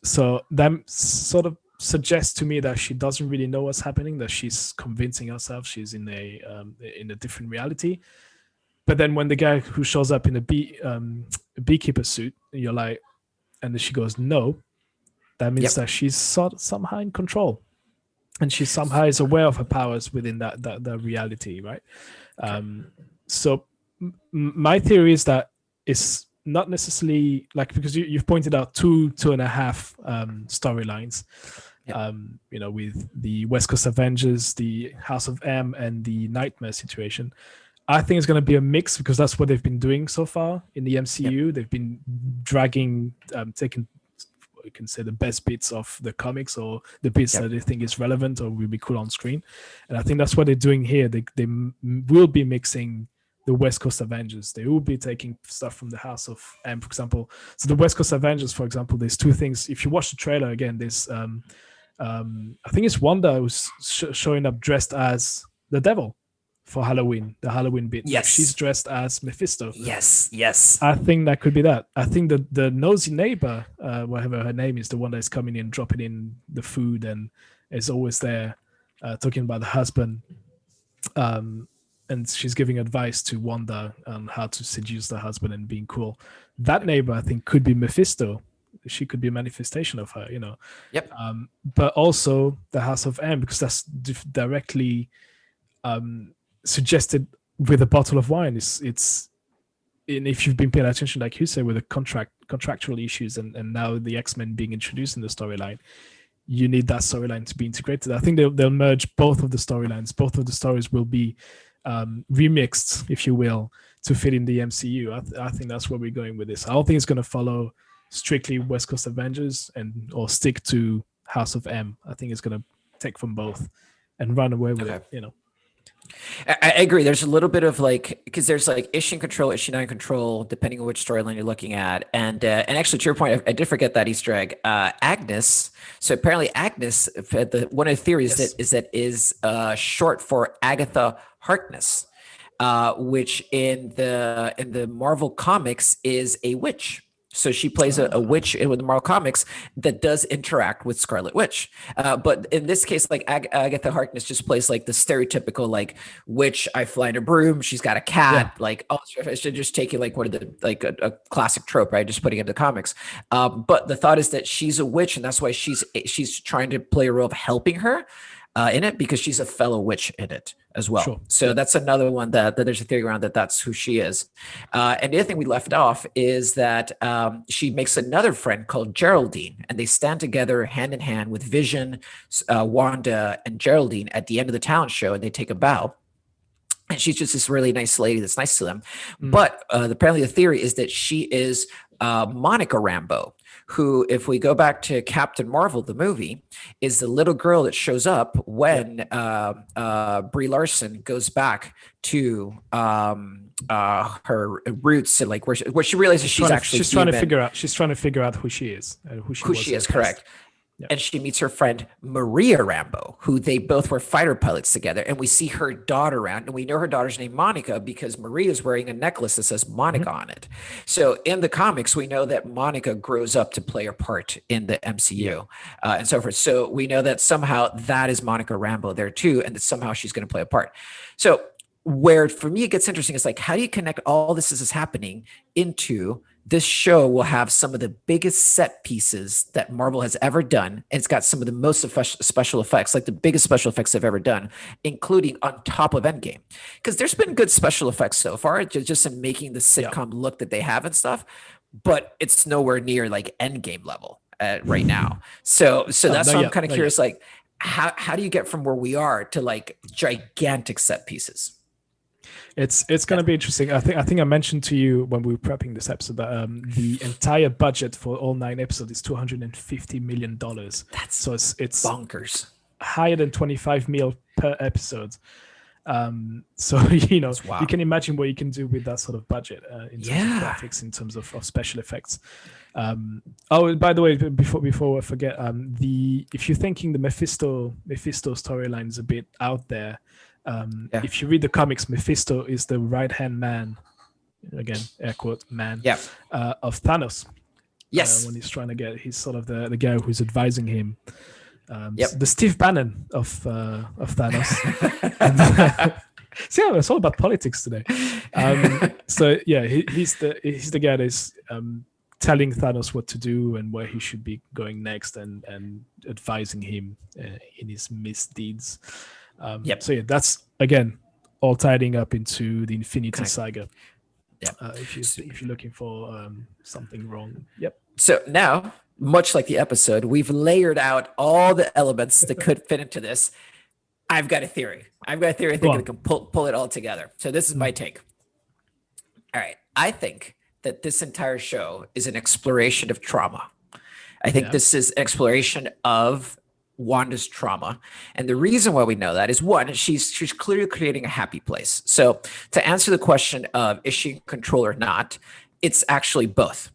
So that sort of suggests to me that she doesn't really know what's happening, that she's convincing herself she's in a different reality. But then when the guy who shows up in a beekeeper suit, you're like, and then she goes, no, that means that she's somehow in control, and she somehow is aware of her powers within that reality, right? So my theory is that it's not necessarily like, because you've pointed out two and a half storylines, with the West Coast Avengers, the House of M, and the Nightmare situation. I think it's going to be a mix, because that's what they've been doing so far in the MCU. They've been dragging, taking, you can say, the best bits of the comics, or the bits that they think is relevant or will be cool on screen. And I think that's what they're doing here. They will be mixing the West Coast Avengers. They will be taking stuff from the House of M, for example. So the West Coast Avengers, for example, there's two things. If you watch the trailer again, there's I think it's Wanda who's showing up dressed as the devil for Halloween, the Halloween bit. Yes. Like she's dressed as Mephisto. Yes. I think that could be that. I think that the nosy neighbor, whatever her name is, the one that's coming in, dropping in the food and is always there talking about the husband. And she's giving advice to Wanda on how to seduce the husband and being cool. That neighbor, I think, could be Mephisto. She could be a manifestation of her, Yep. But also the House of M, because that's directly suggested with a bottle of wine. It's and if you've been paying attention, like you said, with the contractual issues and now the X-Men being introduced in the storyline, you need that storyline to be integrated. I think they'll merge both of the storylines. Both of the stories will be remixed, if you will, to fit in the MCU. I think that's where we're going with this. I don't think it's going to follow strictly West Coast Avengers or stick to House of M. I think it's going to take from both and run away with it. I agree. There's a little bit of because there's issue control, issue not control, depending on which storyline you're looking at. And actually, to your point, I did forget that Easter egg. Agnes. So apparently, Agnes. One of the theories is short for Agatha Harkness, which in the Marvel comics is a witch. So she plays a witch with the Marvel comics that does interact with Scarlet Witch. But in this case, Agatha Harkness just plays the stereotypical witch. I fly in a broom. She's got a cat. She's just taking one of the a classic trope, right? Just putting it into comics. But the thought is that she's a witch, and that's why she's trying to play a role of helping her in it, because she's a fellow witch in it as well. Sure. So that's another one that there's a theory around that's who she is. And the other thing we left off is that she makes another friend called Geraldine, and they stand together hand in hand with Vision, Wanda, and Geraldine at the end of the talent show, and they take a bow. And she's just this really nice lady that's nice to them. But apparently the theory is that she is Monica Rambeau, who, if we go back to Captain Marvel, the movie, is the little girl that shows up when Brie Larson goes back to her roots and where she realizes she's trying to figure out who she is, who she is. Correct. Yep. And she meets her friend Maria Rambeau, who they both were fighter pilots together. And we see her daughter around, and we know her daughter's named Monica because Maria is wearing a necklace that says Monica on it. So in the comics, we know that Monica grows up to play a part in the MCU and so forth. So we know that somehow that is Monica Rambeau there too, and that somehow she's going to play a part. So where for me it gets interesting is how do you connect all this is happening into this show? Will have some of the biggest set pieces that Marvel has ever done. And it's got some of the most special effects, the biggest special effects they've ever done, including on top of Endgame. Because there's been good special effects so far, just in making the sitcom look that they have and stuff. But it's nowhere near Endgame level right now. So that's why I'm kind of curious, how do you get from where we are to gigantic set pieces? It's going to be interesting. I think I mentioned to you when we were prepping this episode that the entire budget for all 9 episodes is $250 million. It's bonkers. Higher than 25 mil per episode. So you can imagine what you can do with that sort of budget in terms of graphics, in terms of special effects. By the way, before I forget, if you're thinking the Mephisto storyline is a bit out there. If you read the comics, Mephisto is the right-hand man, again, air quote, man, of Thanos. Yes. When he's trying to he's sort of the guy who's advising him. The Steve Bannon of Thanos. See, it's all about politics today. He's the guy that's telling Thanos what to do and where he should be going next, and advising him in his misdeeds. So that's again all tidying up into the Infinity Saga. If you're looking for something wrong. So now, much like the episode, we've layered out all the elements that could fit into this. I've got a theory. I think we can pull it all together. So this is my take. All right. I think that this entire show is an exploration of trauma. I think this is exploration of Wanda's trauma. And the reason why we know that is, one, she's clearly creating a happy place. So to answer the question of is she in control or not, it's actually both.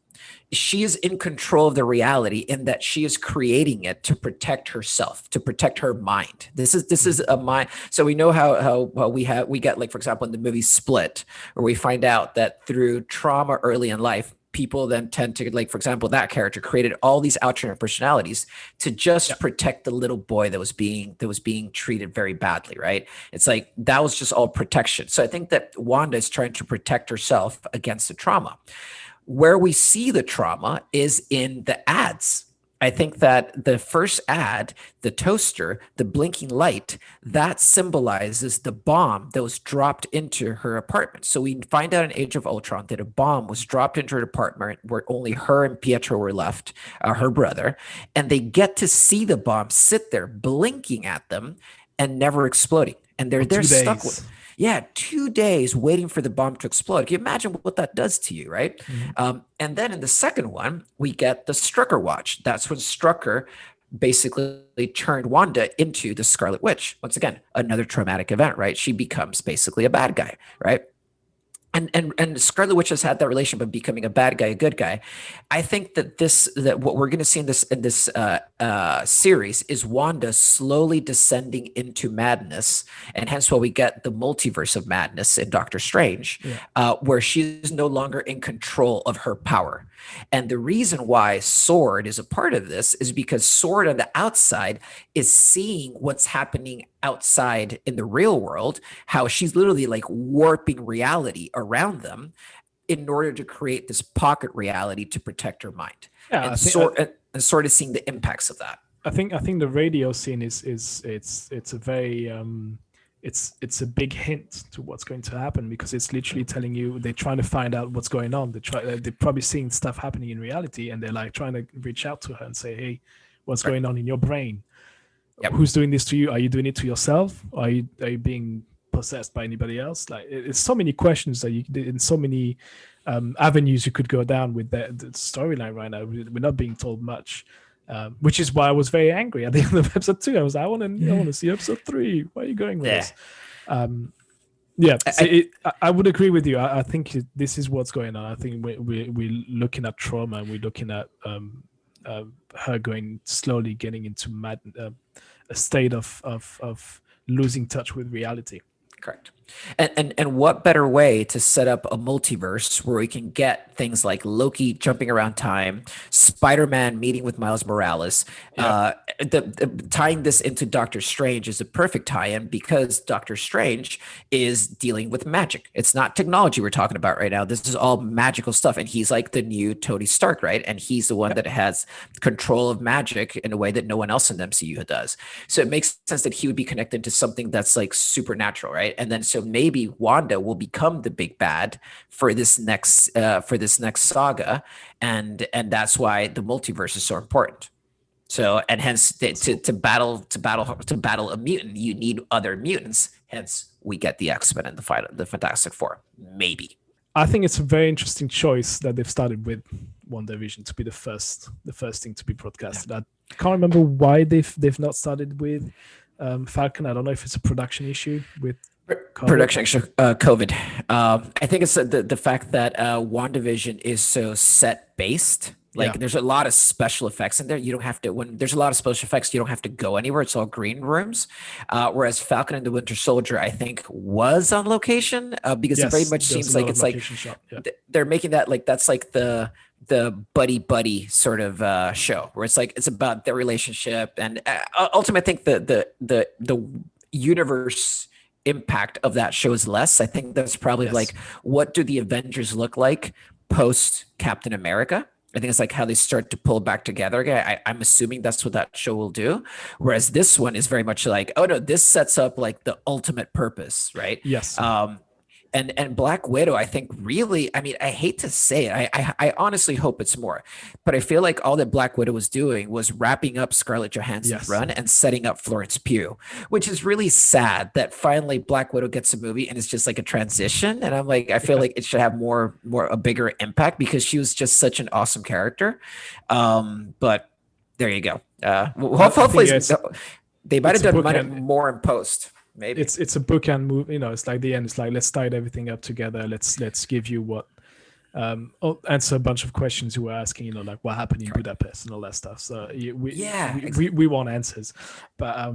she is in control of the reality in that she is creating it to protect herself, to protect her mind. This is a mind. So we know how we get, like, for example, in the movie Split, where we find out that through trauma early in life, people then tend to, like, for example, that character created all these alternate personalities to just protect the little boy that was being treated very badly, right? It's like that was just all protection. So I think that Wanda is trying to protect herself against the trauma. Where we see the trauma is in the ads. I think that the first ad, the toaster, the blinking light, that symbolizes the bomb that was dropped into her apartment. So we find out in Age of Ultron that a bomb was dropped into her apartment where only her and Pietro were left, her brother, and they get to see the bomb sit there blinking at them and never exploding. And they're stuck with. Yeah, 2 days waiting for the bomb to explode. Can you imagine what that does to you, right? Mm-hmm. And then in the second one, we get the Strucker watch. That's when Strucker basically turned Wanda into the Scarlet Witch. Once again, another traumatic event, right? She becomes basically a bad guy, right? And Scarlet Witch has had that relation of becoming a bad guy, a good guy. I think that what we're going to see in this series is Wanda slowly descending into madness, and hence why we get the multiverse of madness in Doctor Strange, where she's no longer in control of her power. And the reason why Sword is a part of this is because Sword on the outside is seeing what's happening outside in the real world, how she's literally like warping reality around them in order to create this pocket reality to protect her mind. Yeah, and Sword is seeing the impacts of that. I think the radio scene is it's a very it's a big hint to what's going to happen, because it's literally telling you they're trying to find out what's going on. They're probably seeing stuff happening in reality, and they're like trying to reach out to her and say, hey, what's going on in your brain? Yep. Who's doing this to you? Are you doing it to yourself? Are you being possessed by anybody else? Like, it's so many questions that in so many avenues you could go down with the storyline right now. We're not being told much. Which is why I was very angry at the end of episode 2. I was like, I want to see episode 3. Why are you going with this? I would agree with you. I think this is what's going on. I think we're looking at trauma, and we're looking at her slowly getting into a state of losing touch with reality. Correct. And what better way to set up a multiverse where we can get things like Loki jumping around time, Spider-Man meeting with Miles Morales. Tying this into Doctor Strange is a perfect tie-in, because Doctor Strange is dealing with magic. It's not technology we're talking about right now. This is all magical stuff, and he's like the new Tony Stark, right? And he's the one that has control of magic in a way that no one else in the MCU does. So it makes sense that he would be connected to something that's like supernatural, right? And then so maybe Wanda will become the big bad for this next saga, and that's why the multiverse is so important. So, and hence to battle a mutant, you need other mutants. Hence, we get the X-Men and the Fantastic Four. Maybe. I think it's a very interesting choice that they've started with WandaVision to be the first thing to be broadcasted. Yeah. I can't remember why they've not started with Falcon. I don't know if it's a production issue with COVID. I think it's the fact that WandaVision is so set based. Like, there's a lot of special effects in there. You don't have to, when there's a lot of special effects, you don't have to go anywhere. It's all green rooms. Whereas Falcon and the Winter Soldier, I think, was on location because it very much seems like it's like they're making that like that's like the buddy sort of show where it's like it's about their relationship, and ultimately I think the universe impact of that show is less. I think that's probably like, what do the Avengers look like post Captain America? I think it's like how they start to pull back together again. I'm assuming that's what that show will do. Whereas this one is very much like, oh no, this sets up like the ultimate purpose, right? Yes. And Black Widow, I think really, I mean, I hate to say it. I honestly hope it's more, but I feel like all that Black Widow was doing was wrapping up Scarlett Johansson's run and setting up Florence Pugh, which is really sad that finally Black Widow gets a movie and it's just like a transition. And I'm like, I feel like it should have a bigger impact because she was just such an awesome character. But there you go. Hopefully they might have done more in post. Maybe it's a bookend move, it's like the end. It's like, let's tie everything up together. Let's give you what I'll answer a bunch of questions you were asking, like what happened in Budapest and all that stuff. So we want answers, but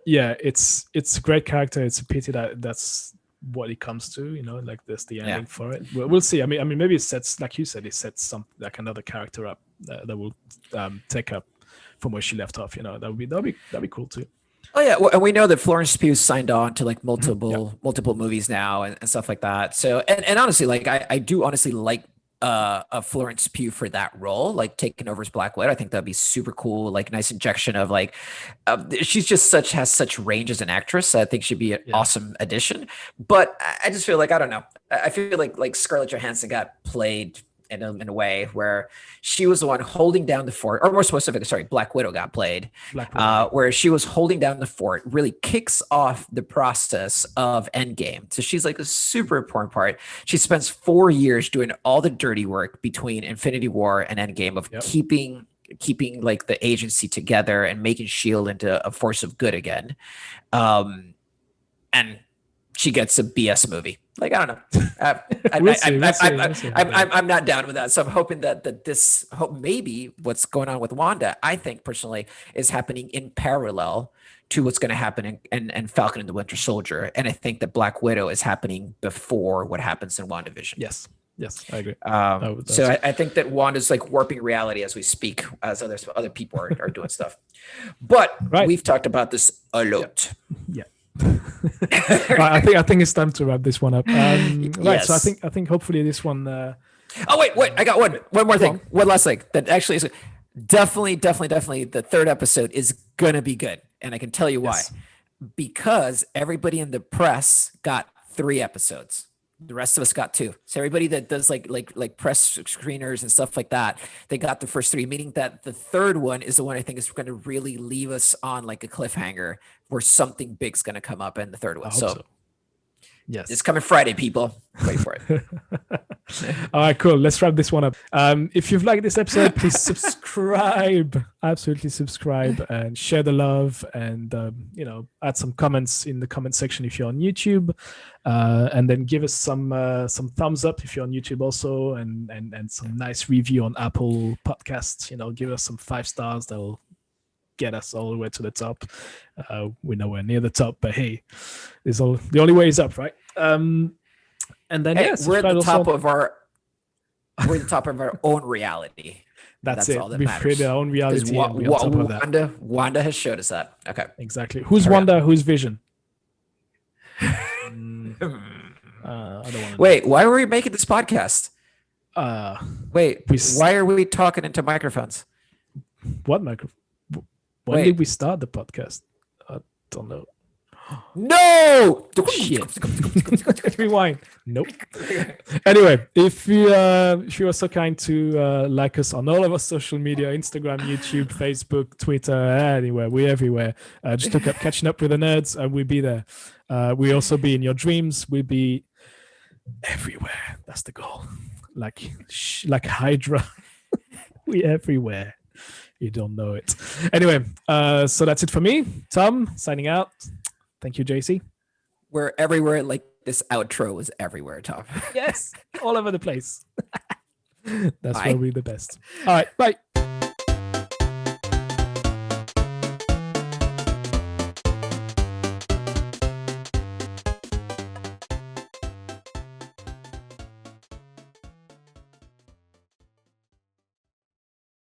it's a great character. It's a pity that that's what it comes to, like that's the ending for it. We'll see. I mean, maybe it sets, like you said, it sets some like another character up that will take up from where she left off. That'd be cool too. Oh yeah, well, and we know that Florence Pugh signed on to like multiple movies now and stuff like that. So and honestly, like I do honestly like Florence Pugh for that role, like taking over as Black Widow. I think that'd be super cool. Like nice injection of like, she's just has such range as an actress. So I think she'd be an awesome addition. But I just feel like, I don't know. I feel like Scarlett Johansson got played in a way where she was the one holding down the fort, or more specifically, sorry, Black Widow got played, where she was holding down the fort, really kicks off the process of Endgame. So she's like a super important part. She spends 4 years doing all the dirty work between Infinity War and Endgame of keeping like the agency together and making S.H.I.E.L.D. into a force of good again. And she gets a BS movie. Like, I don't know. I'm not down with that. So I'm hoping that this maybe what's going on with Wanda, I think personally, is happening in parallel to what's going to happen in Falcon and the Winter Soldier. And I think that Black Widow is happening before what happens in WandaVision. Yes, I agree. So I think that Wanda's like warping reality as we speak, as other people are doing stuff. But we've talked about this a lot. Yeah. I think it's time to wrap this one up. Right, so I think hopefully this one. Oh wait! I got one more thing. One last thing that actually is definitely. The third episode is gonna be good, and I can tell you why. Because everybody in the press got 3 episodes. The rest of us got 2. So everybody that does like press screeners and stuff like that, they got the first 3, meaning that the third one is the one I think is going to really leave us on like a cliffhanger where something big's going to come up in the third one. So yes, it's coming Friday, people. Wait for it. All right, cool. Let's wrap this one up. If you've liked this episode, please subscribe. Absolutely subscribe and share the love, and add some comments in the comment section if you're on YouTube, and then give us some thumbs up if you're on YouTube also, and some nice review on Apple Podcasts. Give us some 5 stars. That'll get us all the way to the top. We're nowhere near the top, but hey, the only way is up, right? And then we're at the top of our own reality. That's it. All that We've created our own reality. Wanda has showed us that. Okay, exactly. Who's Wanda? Who's Vision? I don't want. Wait, why were we making this podcast? Wait, why are we talking into microphones? What microphone? When did we start the podcast? I don't know. No! Shit. Rewind. Nope. Anyway, if you are so kind to like us on all of our social media, Instagram, YouTube, Facebook, Twitter, anywhere, we're everywhere. Just look up Catching Up with the Nerds and we'll be there. We also be in your dreams. We'll be everywhere. That's the goal. Like Hydra. We everywhere. You don't know it. Anyway, so that's it for me. Tom, signing out. Thank you, JC. We're everywhere. Like this outro was everywhere, Tom. Yes, all over the place. That's where we're the best. All right, bye.